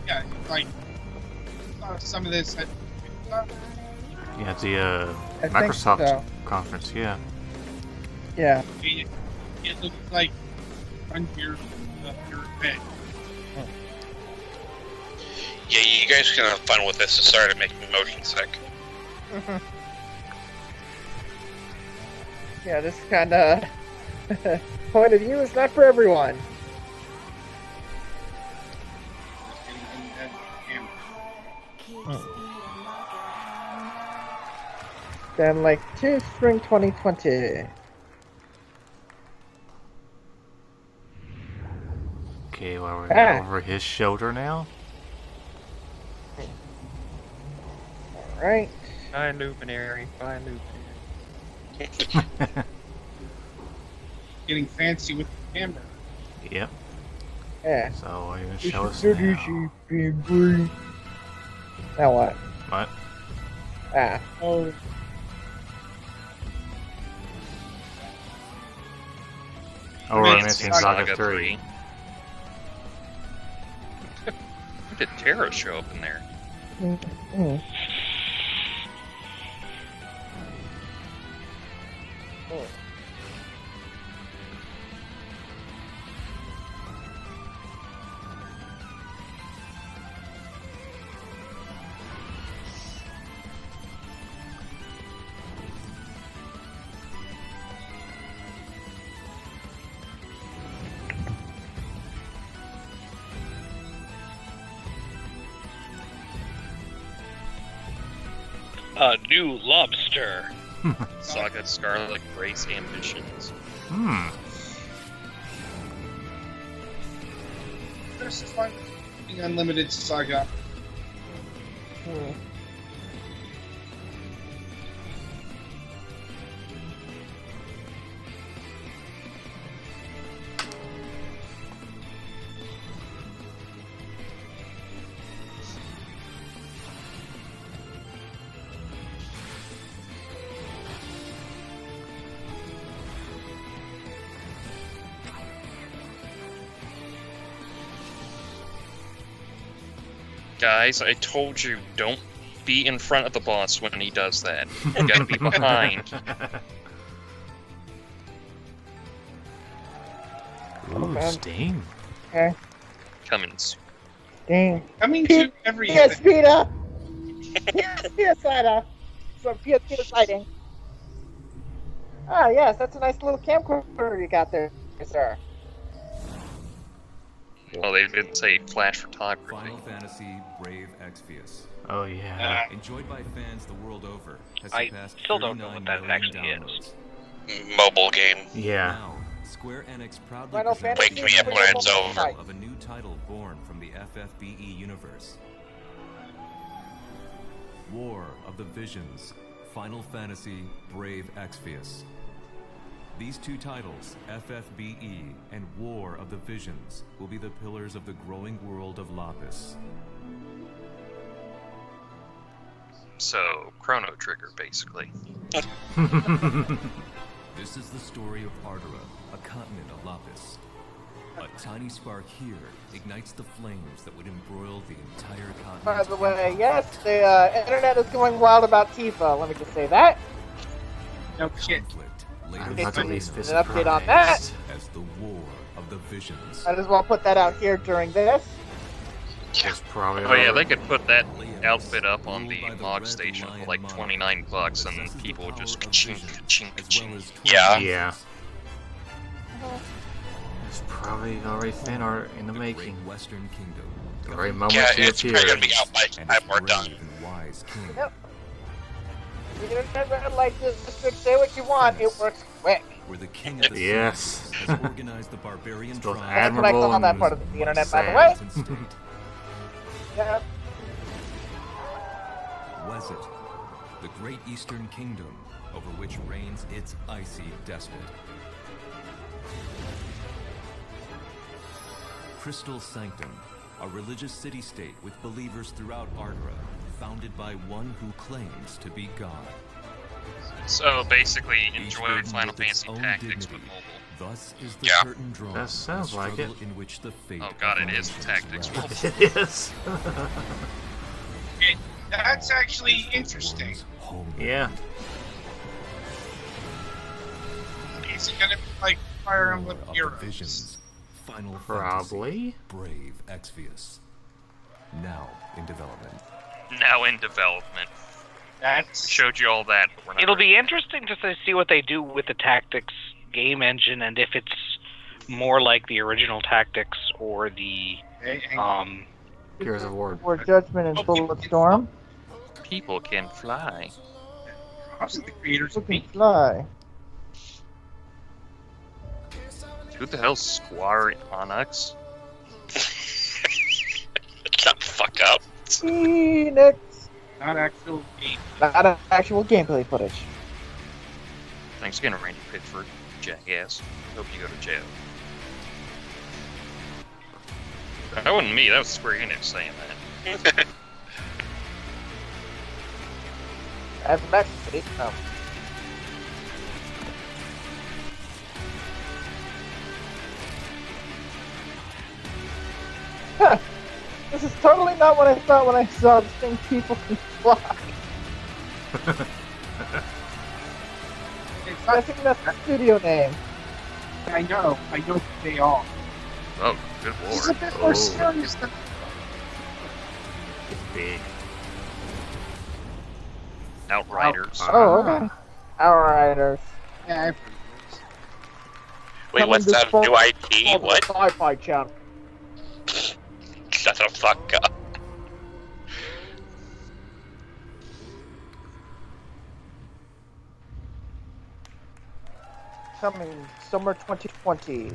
Yeah, like some of this. Yeah, the I think Microsoft so. conference, yeah. Yeah. It looks like on your bed. Yeah, you guys can have fun with this. It started making me motion sick. Yeah, this kind of point of view is not for everyone. Then, like, to spring 2020. Okay, well, we're over his shoulder now. Alright. Bye, Luminary. Bye, Luminary. Getting fancy with the camera. Yep. Yeah. So, you're gonna show us now. Now what? What? Ah. Oh. Oh, we're missing Saga 3. When did Terra show up in there? Mm-hmm. A new lobster. Saga Scarlet Grace Ambitions. This is fine. Unlimited Saga. Guys, I told you, don't be in front of the boss when he does that. You gotta be behind. Ooh, Steam. Okay. Coming soon. Dang. Coming to every PS Vita! PS Vita! Some PS Vita sighting. Ah, yes, that's a nice little camcorder you got there, sir. Well, they didn't say flash photography. Final Fantasy Brave Exvius. Oh, yeah. Enjoyed by fans the world over. Has I surpassed still don't know what that 39 actually million is. downloads. Mobile game. Yeah. Now, Square Enix proudly Final presents Fantasy Wake me up when it's over. of a new title born from the FFBE universe. War of the Visions, Final Fantasy Brave Exvius. These two titles, FFBE and War of the Visions, will be the pillars of the growing world of Lapis. So, Chrono Trigger, basically. This is the story of Ardora, a continent of Lapis. A tiny spark here ignites the flames that would embroil the entire continent. By the way, yes, the internet is going wild about Tifa. Let me just say that. No shit. I'm not the least An update on that. As the war of the visions. Might as well put that out here during this. It's probably Oh yeah, they could put that outfit up on the mod station for like $29, and then people would just ka-ching, ka-ching, ka-ching. Yeah. It's probably already fan art in the making. Western Kingdom. The very moment Yeah, she it's probably appears. gonna be out by the time we're done. Yep. The internet like this, say what you want, it works quick. Where the king of the Yes. has organized the barbarian It's both tribes. That's what I call that part of the internet, by the way. Yep. Wesset, the great eastern kingdom over which reigns its icy despot. Crystal Sanctum, a religious city-state with believers throughout Ardora, founded by one who claims to be God. So basically, enjoy Final Fantasy Tactics with mobile. Thus is the curtain drawn. That sounds like it. In which the fate Oh god, it is Tactics mobile. It is. That's actually interesting. Yeah. Is it gonna be like Fire Emblem Heroes? Visions. Final Probably. Fantasy, Brave Exvius. Now in development. Now in development. That's showed you all that, but we're not. It'll be interesting to see what they do with the Tactics game engine, and if it's more like the original Tactics or the Gears of War. War Judgment and Bulletstorm. People can fly. How's the creators People can fly. Who the hell's Square Onyx? Shut the fuck up. Enix. Not actual game. Not actual gameplay footage. Thanks again, Randy Pitchford, jackass. Hope you go to jail. That wasn't me, that was Square Enix saying that. As a Mexican, Huh. This is totally not what I thought when I saw this thing. People can fly. I think that's the studio name. I know who they are. Oh, good lord. This is a bit more serious than It's big. Outriders. Oh, okay. Outriders. Yeah, I've Wait, what's that new IP? What? Sci-Fi channel. Shut the fuck up. Coming summer 2020.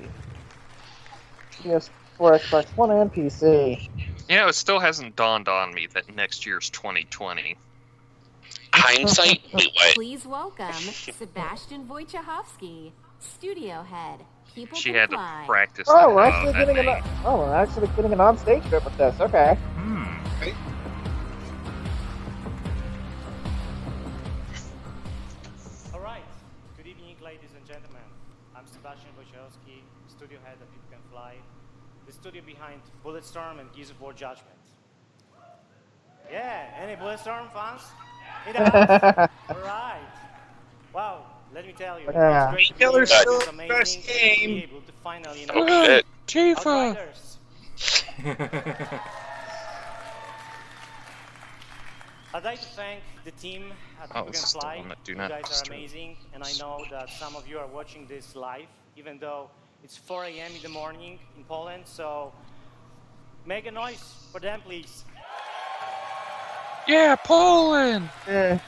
PS4, Xbox One, and PC. You know, it still hasn't dawned on me that next year's 2020. Hindsight? Wait, what? Please welcome Sebastian Wojciechowski, studio head. People She can had to fly. practice Oh, we're that, actually that getting name. we're actually getting an on-stage bit with this. Okay. All right. Good evening, ladies and gentlemen. I'm Sebastian Wojciechowski, studio head of People Can Fly, the studio behind Bulletstorm and Gears of War Judgment. Yeah, any Bulletstorm fans? It has. All right. Wow. Let me tell you, Yeah. it's great to be Killer's here. still It's the amazing best to be game. able to finally Oh, shit. Tifa! Outriders. I'd like to thank the team at Oh, People this Can is the Fly. one that do You not guys are disturb. amazing, and I know that some of you are watching this live, even though it's 4 a.m. in the morning in Poland, so make a noise for them, please. Yeah, Poland! Eh.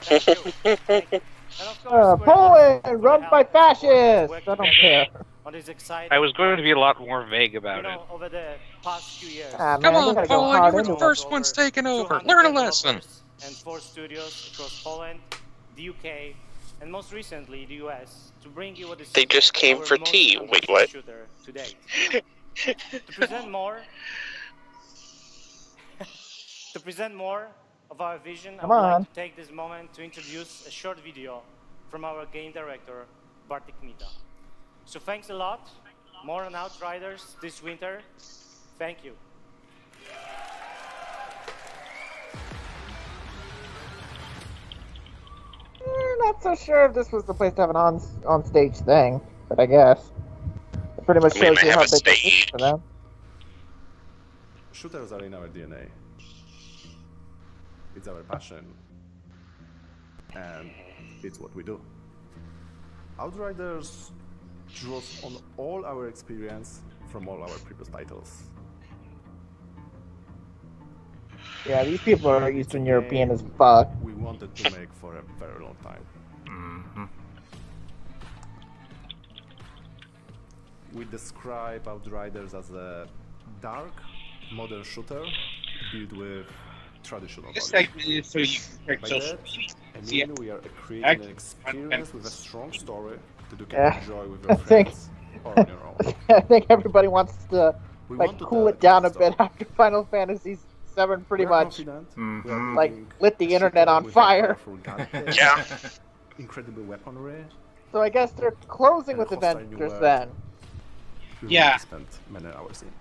Thank you. Thank you. And of course, Square Poland, Enix for the run help by and support us fascists. work I don't together care. on this exciting I was going to be a lot more vague about it. over the past few years. Ah, Come man, we on, gotta go Poland, hard you were into the it. first ones taking over. 200 Learn a lesson. developers and 4 studios across Poland, the UK, and most recently the US to bring you what is They just came our for most tea. Wait, ambitious what? shooter to date. To present more of our vision, Come I would on. like to take this moment to introduce a short video from our game director, Bartikmita. So thanks a lot. More on Outriders this winter. Thank you. Not so sure if this was the place to have an on-stage thing, but I guess it pretty much shows you how big it is for them. Shooters are in our DNA. It's our passion. And it's what we do. Outriders draws on all our experience from all our previous titles. Yeah, these people are Eastern European as fuck. We wanted to make for a very long time. Mm-hmm. We describe Outriders as a dark, modern shooter built with traditional This values. segment is so you can check By social that, media. I See, mean we are creating an experience with a strong story that you can Yeah, enjoy with I your think friends or on your own. I think everybody wants to We like want to cool tell it down a bit after Final Fantasy VII, pretty We're much confident. Mm-hmm. We are like building lit the a internet shooter on with a fire. powerful gunplay, Yeah. incredible weaponry. So I guess they're closing And with a hostile new Avengers world. then. We Yeah. want to spend many hours in.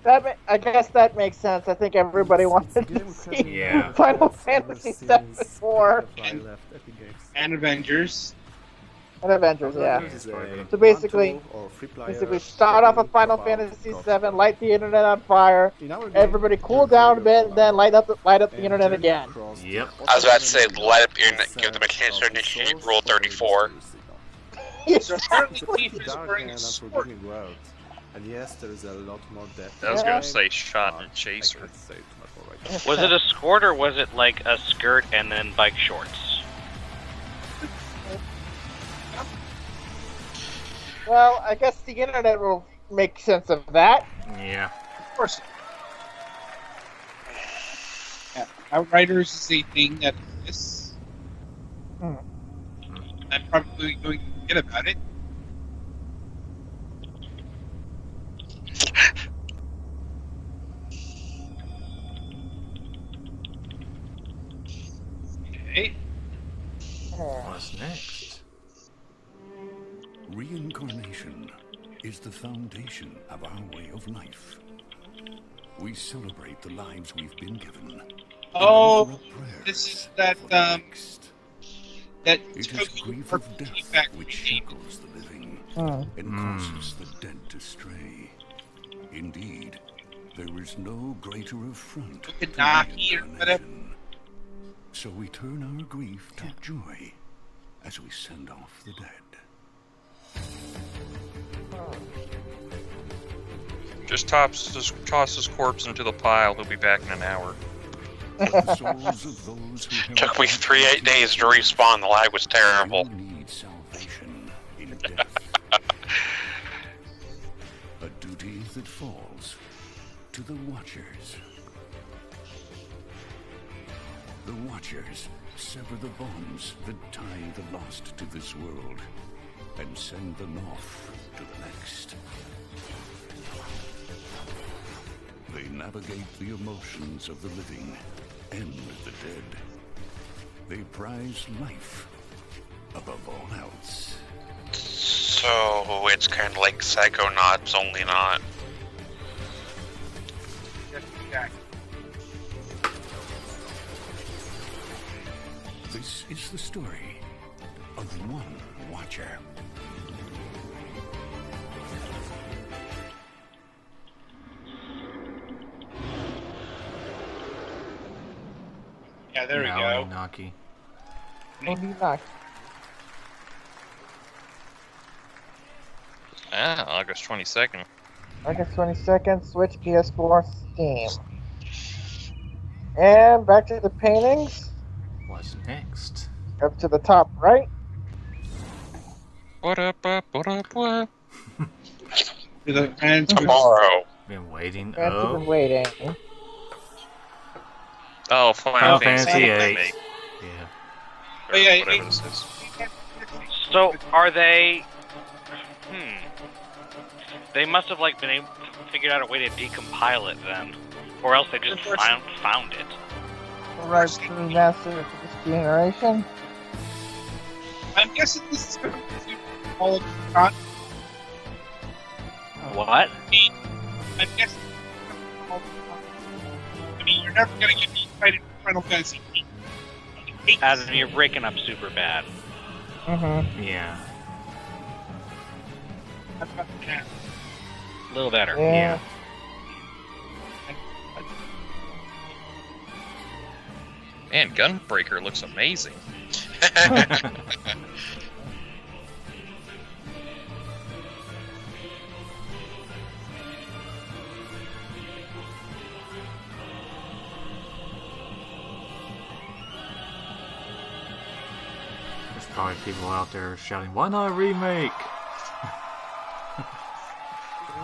I guess that makes sense. I think everybody wanted to see Yeah. Final Fantasy VII before and Avengers. and Avengers, yeah. Outriders is a So basically, one-to- or free-player basically start off with Final drop-out Fantasy cross VII, story. light the internet on fire, In our game, everybody cool you're down a creating bit, and then light up the and internet journey again. across the Yep. I was about to say, open let in it give them a chance to search of the initiate source Rule of our 34. mystery So signal. apparently It's a Leaf pretty is dark wearing a and sword. unforgiving world. And yes, there is a lot more depth. I was in the gonna game, say shot and but chaser. I can't say too much more right now. Was it a skirt or was it like a skirt and then bike shorts? Well, I guess the internet will make sense of that. Yeah. Of course. Yeah. Outriders is a thing that exists. Hmm. I'm probably going to forget about it. Okay. What's next? Reincarnation is the foundation of our way of life. We celebrate the lives we've been given. Oh, this is that that It is Tokyo grief RPG of death Factory which game. shackles the living Hmm. and causes the dead to stray. Indeed, there is no greater affront to Fukunaki or whatever. reincarnation. So we turn our grief to joy as we send off the dead. Just toss his corpse into the pile. He'll be back in an hour. The souls of those who have Took me 3 days to respawn. The lag was terrible. need salvation in death. A duty that falls to the Watchers. The Watchers sever the bonds that tie the lost to this world and send them off to the next. They navigate the emotions of the living and the dead. They prize life above all else. So it's kind of like Psychonauts, only not. This is the story of one Watcher. Yeah, there we Now go. Inaki. Ah, August 22nd. August 22nd, Switch, PS4, Steam. And back to the paintings. What's next? Up to the top right. What up, what? Tomorrow. Been waiting. Fans have Oh. been waiting. Oh, Final Final Fantasy Fantasy VIII. remake. Yeah. Or yeah, whatever this is. So are they? They must have like figured out a way to decompile it then, or else they just found it. Right to remaster for this generation. I'm guessing this is going to all of the What? I guess. I mean, you're never going to get me excited for Final Fantasy VIII. As in, you're breaking up super bad. Yeah. A little better. Yeah. Man, Gunbreaker looks amazing. There's probably people out there shouting, "Why not a remake?"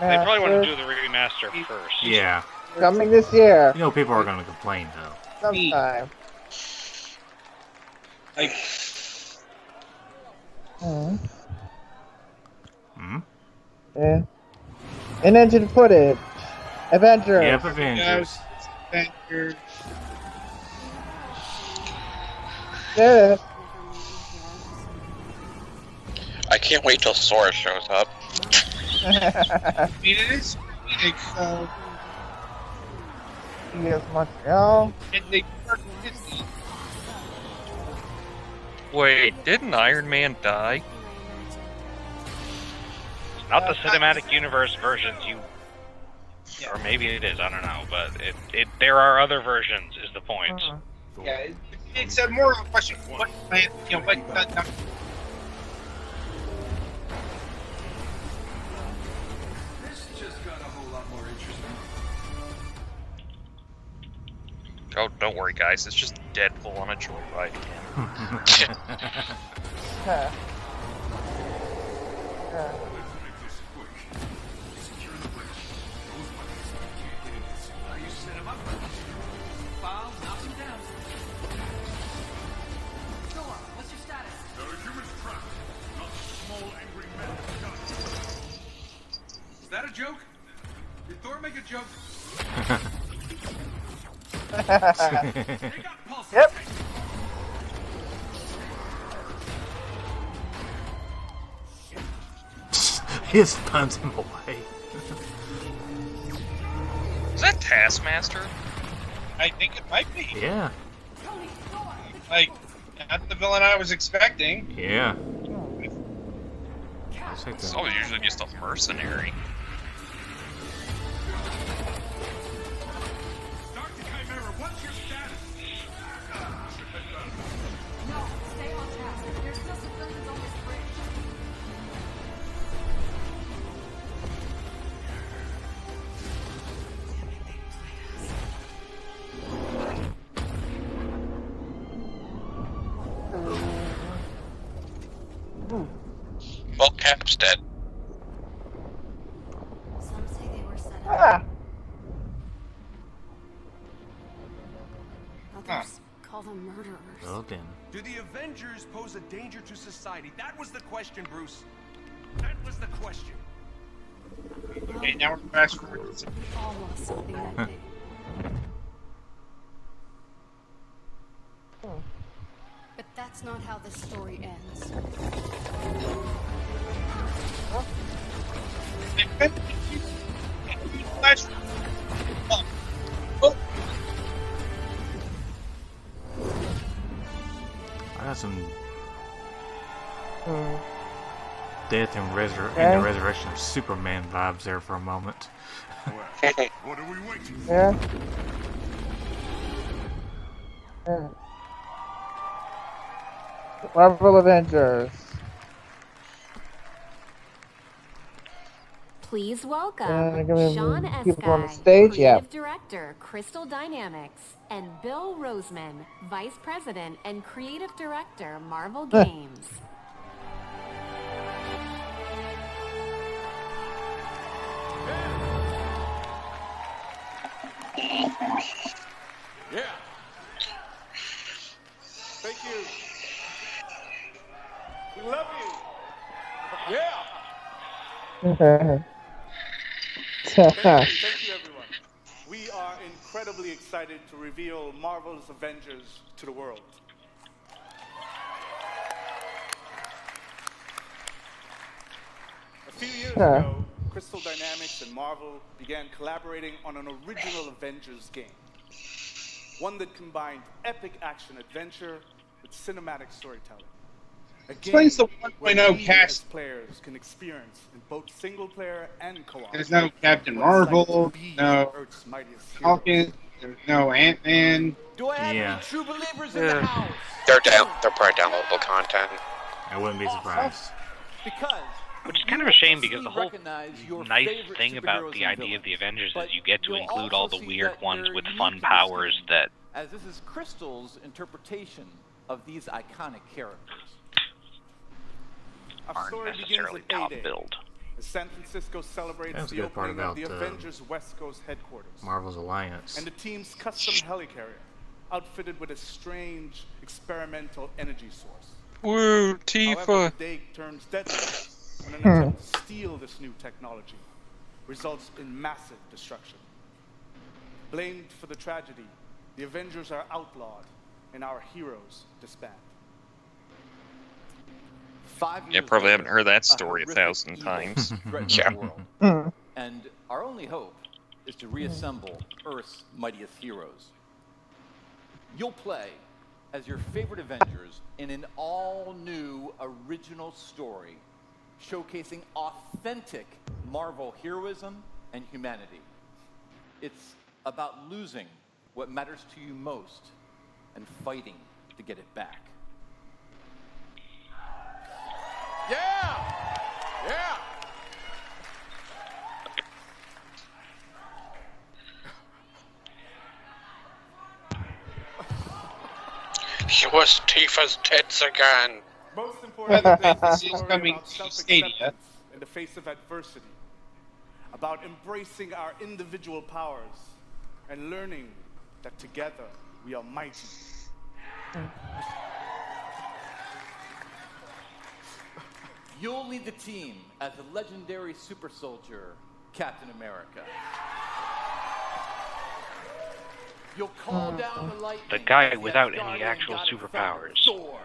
They probably want to do the remaster first. Yeah. Coming this year. You know, people are going to complain though. Sometime. Like. Yeah. An engine footage. Avengers. Yep, Avengers. Avengers. Yeah. I can't wait till Sora shows up. I mean, it is Phoenix, so. Yes, Montreal. And they work Disney. Wait, didn't Iron Man die? Not the cinematic universe versions, or maybe it is. I don't know, but there are other versions. Is the point? Yeah, it's a more of a question of what plan, what. This just got a whole lot more interesting. Oh, don't worry, guys. It's just Deadpool on a joyride again. What's your status? There are humans trapped, not small angry men. Is that a joke? Did Thor make a joke? Yep. He just puns him away. Is that Taskmaster? I think it might be. Yeah. Like, not the villain I was expecting. Yeah. It's always usually just a mercenary. Dr. Chimera, what's your status? No, stay on task. There's still civilians on this bridge. Well, Cap's dead. Some say they were set up. Ah. Others call them murderers. Well then. Do the Avengers pose a danger to society? That was the question, Bruce. That was the question. Okay, now we're fast forward. Almost something that day. But that's not how this story ends. I got some death and and the resurrection of Superman vibes there for a moment. What are we waiting for? Yeah. Marvel Avengers. Please welcome Sean Sean people on the Eskai, stage, Creative Director, Crystal Dynamics, and Bill Roseman, Vice President and Creative Director, Marvel Games. Yeah. Thank you. We love you. Yeah. Thank you, everyone. We are incredibly excited to reveal Marvel's Avengers to the world. few years ago, Crystal Dynamics and Marvel began collaborating on an original Avengers game. One that combined epic action-adventure with cinematic storytelling. A Explains the game 1.0 where we cast. as players can experience in both single-player and co-op. There's no Captain what it's like Marvel, to be no Earth's mightiest Falcon, heroes. there's no Ant-Man. Do I have Yeah. any true believers in the house? They're probably downloadable content. I wouldn't be surprised. Because Which is kind of a shame because the whole recognize your nice favorite thing about superheroes the and idea of the villains, Avengers but is you get to you'll include all also the see weird that ones they're with unique fun to this powers game, that. as this is Crystal's interpretation of these iconic characters. Our Aren't story begins necessarily in top 8-8, build. as San Francisco celebrates That's a the good part opening of the about, Avengers West Coast headquarters. Marvel's Alliance. And the team's custom helicarrier, outfitted with a strange experimental energy source. Woo, However, Tifa! the day turns deadly when an attempt to steal this new technology results in massive destruction. Blamed for the tragedy, the Avengers are outlawed and our heroes disband. 5 years Yeah, probably later, haven't heard that a story horrific 1,000 evil times. threatens Yeah. the world. And our only hope is to reassemble Earth's mightiest heroes. You'll play as your favorite Avengers in an all-new original story showcasing authentic Marvel heroism and humanity. It's about losing what matters to you most and fighting to get it back. Yeah! Yeah! It was Tifa's tits again. Most importantly, This it's a is story coming about to self-acceptance Stadia. in the face of adversity, about embracing our individual powers and learning that together we are mighty. You'll lead the team as the legendary super soldier, Captain America. You'll call down the lightning. The guy as the without any Asgardian actual god of thunder, superpowers. Thor.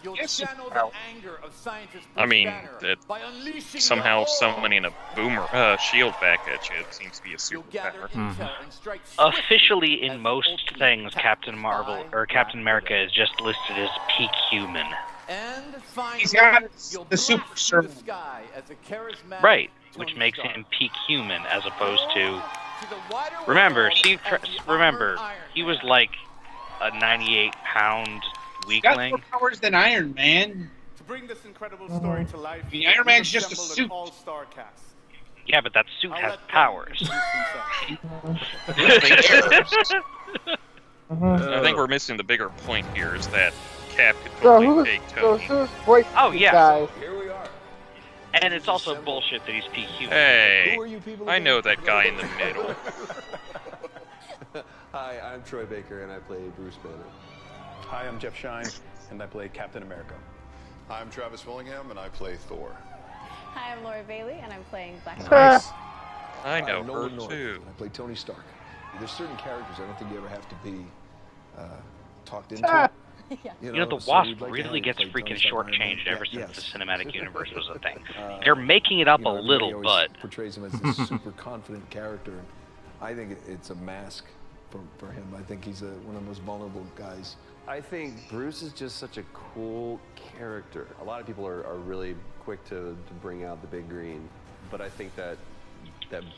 You'll channel the anger of scientist I Bruce mean, Banner that by unleashing somehow the summoning a shield back at you seems to be a superpower. intel and strike Officially, in most things, Captain Marvel or Captain America is just listed as peak human. And finally, He's got you'll the super blast through the servant. sky as a charismatic Right, Tony which makes Stark. him peak human as opposed to. To the wider Remember, world Steve. as the Remember, armored Iron he was Man. like a 98-pound He's got weakling. more powers than Iron Man. To bring this incredible story to life, I mean, Iron Man's just a assembled suit. an all-star cast. Yeah, but that suit I'll has let them powers. introduce themselves. I think we're missing the bigger point here is that Cap could So totally who's, take so Tony. who's voicing Oh, these yeah. guys? Here we are. And it's also bullshit that he's peak human. Hey, Who are you people I again? know that guy in the middle. Hi, I'm Troy Baker, and I play Bruce Banner. Hi, I'm Jeff Shine, and I play Captain America. I'm Travis Willingham, and I play Thor. Hi, I'm Laura Bailey, and I'm playing Black Nice. I know I'm Nolan her North, too. and I play Tony Stark. There's certain characters I don't think you ever have to be talked into. Yeah. You know, the so Wasp we'd like to really have gets you play Tony freaking Stark, Iron Man. shortchanged ever Yeah, since yes. the cinematic universe was a thing. They're making it up a everybody little, always but portrays him as this super confident character. And I think it's a mask for him. I think he's one of the most vulnerable guys. I think Bruce is just such a cool character. A lot of people are really quick to bring out the big green, but I think that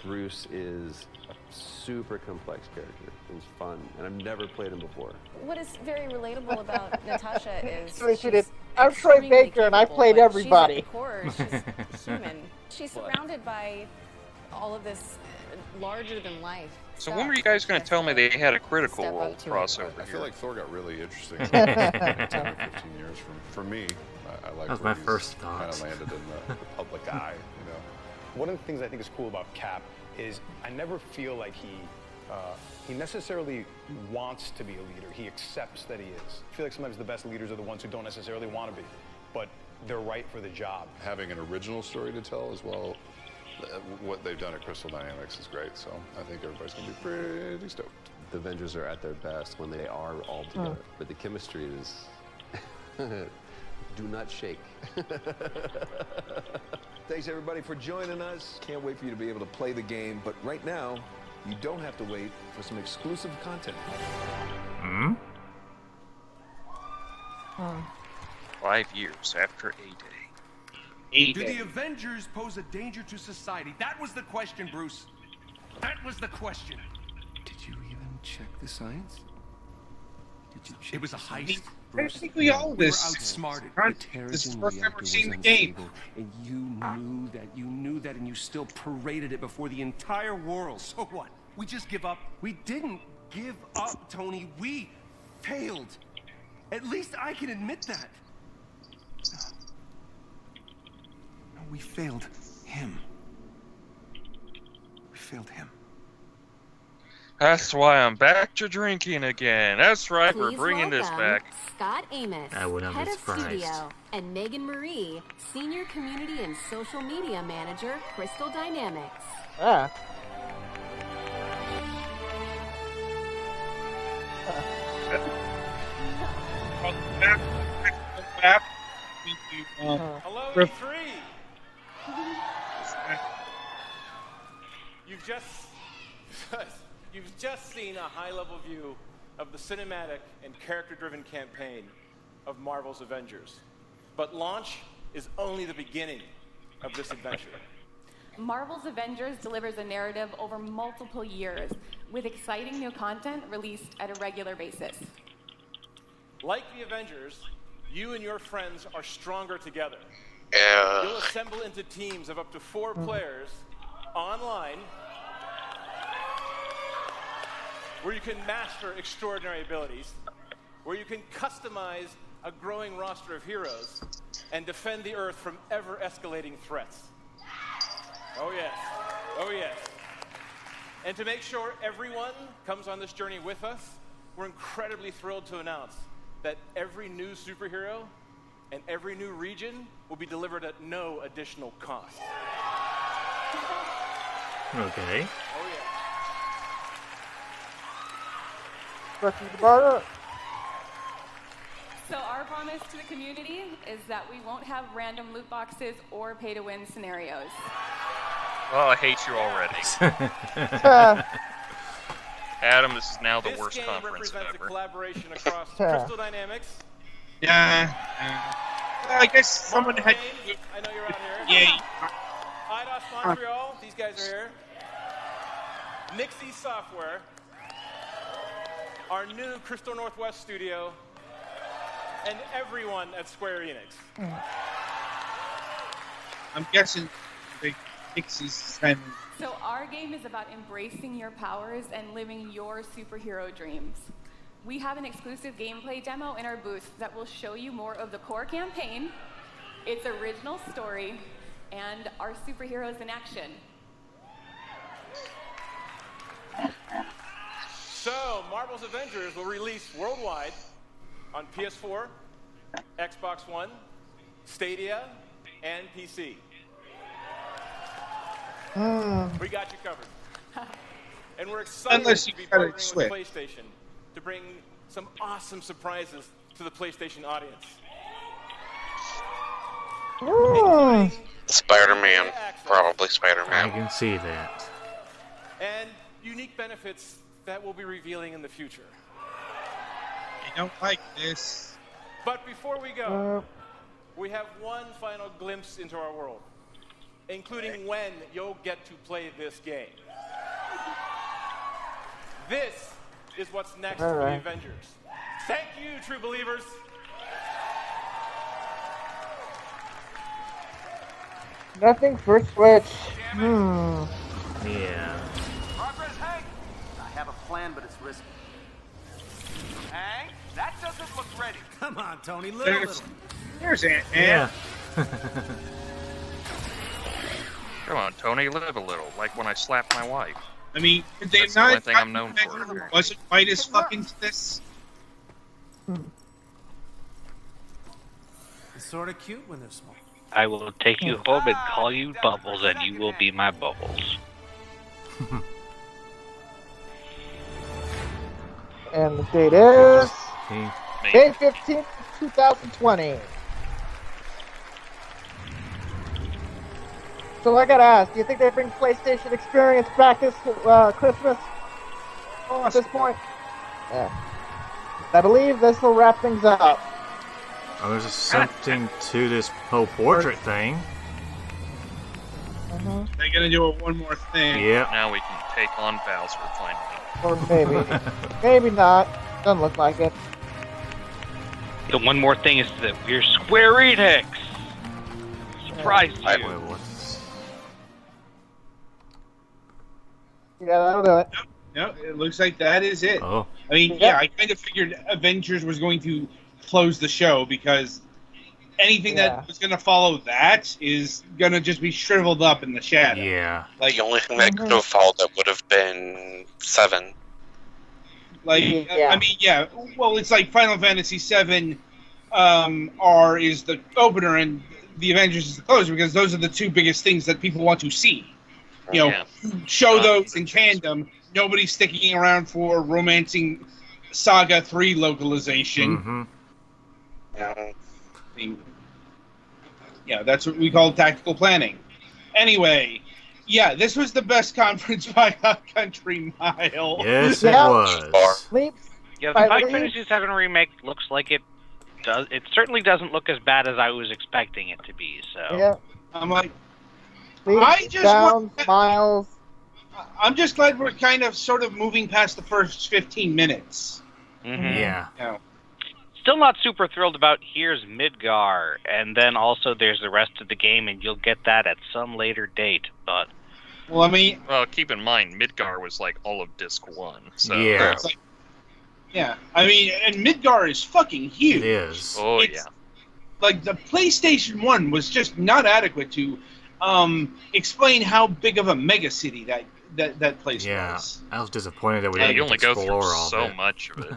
Bruce is a super complex character. He's fun, and I've never played him before. What is very relatable about Natasha is So she did. she's I'm Troy extremely Baker, and I capable, played but everybody. She's, at the core, she's human. She's surrounded by all of this larger than life. So when were you guys going to tell me they had a Critical Step up Role to it. crossover I here? feel like Thor got really interesting in 10 or 15 years. For me, I like That was where my he's first kind of thought. landed in the public eye, you know. One of the things I think is cool about Cap is I never feel like he necessarily wants to be a leader. He accepts that he is. I feel like sometimes the best leaders are the ones who don't necessarily want to be, but they're right for the job. Having an original story to tell as well, what they've done at Crystal Dynamics is great, so I think everybody's going to be pretty stoked. The Avengers are at their best when they are all together, but the chemistry is Do not shake. Thanks everybody for joining us. Can't wait for you to be able to play the game, but right now, you don't have to wait for some exclusive content. Hmm? 5 years after A-Day. Do the Avengers pose a danger to society? That was the question, Bruce. That was the question. Did you even check the science? It was a heist. Basically, all of We were this. outsmarted. This is the first time we're seeing the game. And you knew that, and you still paraded it before the entire world. So what? We just give up? We didn't give up, Tony. We failed. At least I can admit that. No, we failed him. We failed him. That's why I'm back to drinking again. That's right, we're Please bringing this welcome back. Scott Amos, I would not head be of surprised. studio, and Megan Marie, senior community and social media manager, Crystal Dynamics. Hello, Rip. E3. You've just seen a high-level view of the cinematic and character-driven campaign of Marvel's Avengers. But launch is only the beginning of this adventure. Marvel's Avengers delivers a narrative over multiple years, with exciting new content released at a regular basis. Like the Avengers, you and your friends are stronger together. You'll assemble into teams of up to 4 players online, where you can master extraordinary abilities, where you can customize a growing roster of heroes, and defend the Earth from ever-escalating threats. Oh yes, oh yes. And to make sure everyone comes on this journey with us, we're incredibly thrilled to announce that every new superhero and every new region will be delivered at no additional cost. Okay. Oh yeah. So our promise to the community is that we won't have random loot boxes or pay-to-win scenarios. Oh, I hate you already. Adam, this is now the worst conference represents ever. a collaboration across Crystal Dynamics. Yeah. I guess someone had. I know you're out here. Yeah. IDOS Montreal, these guys are here. Nixie Software, our new Crystal Northwest studio, and everyone at Square Enix. I'm guessing the Pixies kind of. So our game is about embracing your powers and living your superhero dreams. We have an exclusive gameplay demo in our booth that will show you more of the core campaign, its original story, and our superheroes in action. So, Marvel's Avengers will release worldwide on PS4, Xbox One, Stadia, and PC. We got you covered. And we're excited Unless you to be got a partnering with Switch. PlayStation to bring some awesome surprises to the PlayStation audience. Spider-Man. Probably I Spider-Man. can see that. And unique benefits that we'll be revealing in the future. I don't like this. But before we go, we have one final glimpse into our world, including when you'll get to play this game. This is what's next for the Avengers. Thank you, true believers. Nothing for Switch. Yeah. Progress, Hank! I have a plan, but it's risky. Hank, that doesn't look ready. Come on, Tony, live a little. There's Ant-Man. Yeah. Come on, Tony, live a little, like when I slapped my wife. I mean, could they That's the only not? thing I'm known for. Avengers wasn't quite as fucking to this. It's sort of cute when they're small. I will take you home and call you Bubbles, and you will be my Bubbles. And the date is May May 15th, 2020. So I gotta ask, do you think they bring PlayStation Experience back this Christmas? At this point? Yeah. I believe this will wrap things up. Oh, there's something to this whole portrait thing. They're gonna do one more thing. Yep. Now we can take on Bowser finally. Or maybe. Maybe not. Doesn't look like it. The one more thing is that we're Square Enix. Surprise you. Yeah, that'll do it. No, it looks like that is it. Oh. I mean, yeah, I kind of figured Avengers was going to close the show because anything that was going to follow that is going to just be shriveled up in the shadow. Yeah. Like, the only thing that could have followed that would have been 7. Like, I mean, yeah. Well, it's like Final Fantasy VII is the opener and the Avengers is the closer because those are the two biggest things that people want to see. You know, show those in tandem. Nobody's sticking around for Romancing Saga 3 localization. I mean, yeah, that's what we call tactical planning. Anyway, yeah, this was the best conference by a country mile. Yes, it was. Yeah, the Final Fantasy VII remake looks like it does. It certainly doesn't look as bad as I was expecting it to be. So yeah, I'm like, Miles. I'm just glad we're kind of sort of moving past the first 15 minutes. Yeah. You know. Still not super thrilled about here's Midgar, and then also there's the rest of the game, and you'll get that at some later date. But well, I mean, keep in mind Midgar was like all of Disc 1. So yeah. It's like, yeah, I mean, and Midgar is fucking huge. It is. Oh it's, yeah. Like the PlayStation 1 was just not adequate to explain how big of a mega city that place was. I was disappointed that we you didn't only get to go explore through all so of it. much of it.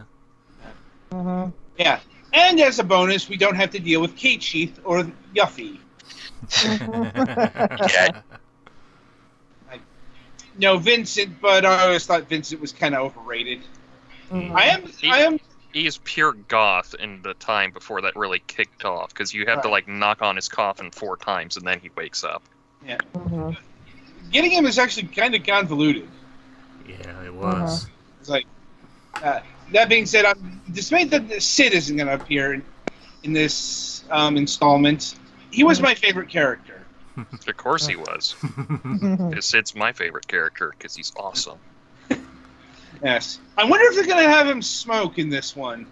Yeah, and as a bonus, we don't have to deal with Kate Sheath or Yuffie. No, Vincent, but I always thought Vincent was kind of overrated. He's pure goth in the time before that really kicked off, because you have to like knock on his coffin 4 times and then he wakes up. Yeah. Getting him is actually kind of convoluted. Yeah, it was. It's like, that being said, I'm dismayed that Sid isn't going to appear in this installment. He was my favorite character. Of course he was. Sid's my favorite character because he's awesome. Yes. I wonder if they're going to have him smoke in this one.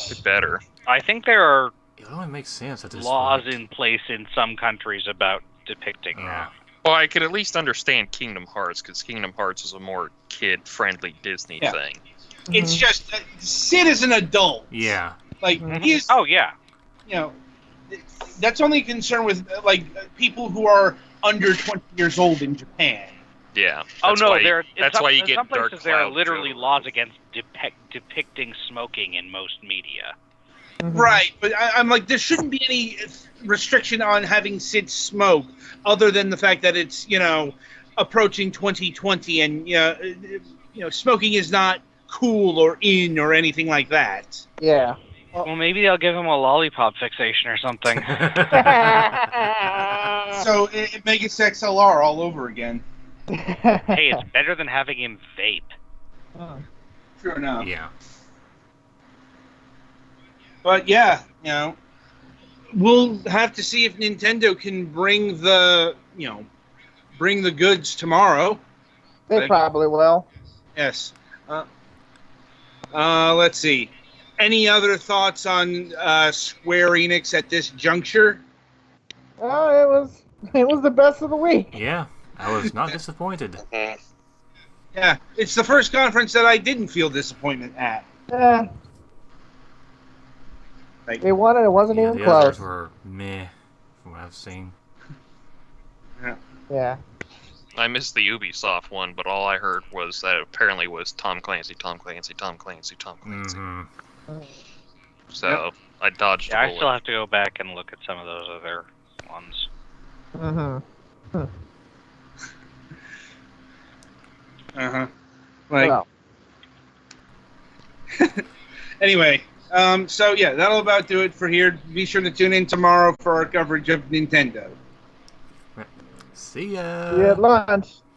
It better. I think there are it only makes sense at this laws point. in place in some countries about depicting that. Well, I could at least understand Kingdom Hearts, because Kingdom Hearts is a more kid-friendly Disney thing. It's just, Sid is an adult. Yeah. Like, he's... Oh, yeah. You know, that's only a concern with, like, people who are under 20 years old in Japan. Yeah. Oh no, that's why you in get some Dark places there are Cloud literally Joe. laws against depicting smoking in most media. Right, but I'm like, there shouldn't be any restriction on having Sid smoke, other than the fact that it's, you know, approaching 2020, and you know, smoking is not cool or in or anything like that. Yeah. Well, maybe they'll give him a lollipop fixation or something. So it Megas XLR all over again. Hey, it's better than having him vape. Sure enough. Yeah. But yeah, you know, we'll have to see if Nintendo can bring the goods tomorrow. They probably will. Yes. Let's see. Any other thoughts on Square Enix at this juncture? Oh, it was the best of the week. Yeah, I was not disappointed. Yeah, it's the first conference that I didn't feel disappointment at. Yeah. Like, they won it. It wasn't even the close. others were meh, from what I've seen. Yeah. I missed the Ubisoft one, but all I heard was that it apparently was Tom Clancy. So I dodged a Yeah, I bullet. still have to go back and look at some of those other ones. Like. Well. Anyway, so yeah, that'll about do it for here. Be sure to tune in tomorrow for our coverage of Nintendo. See ya. See you at lunch.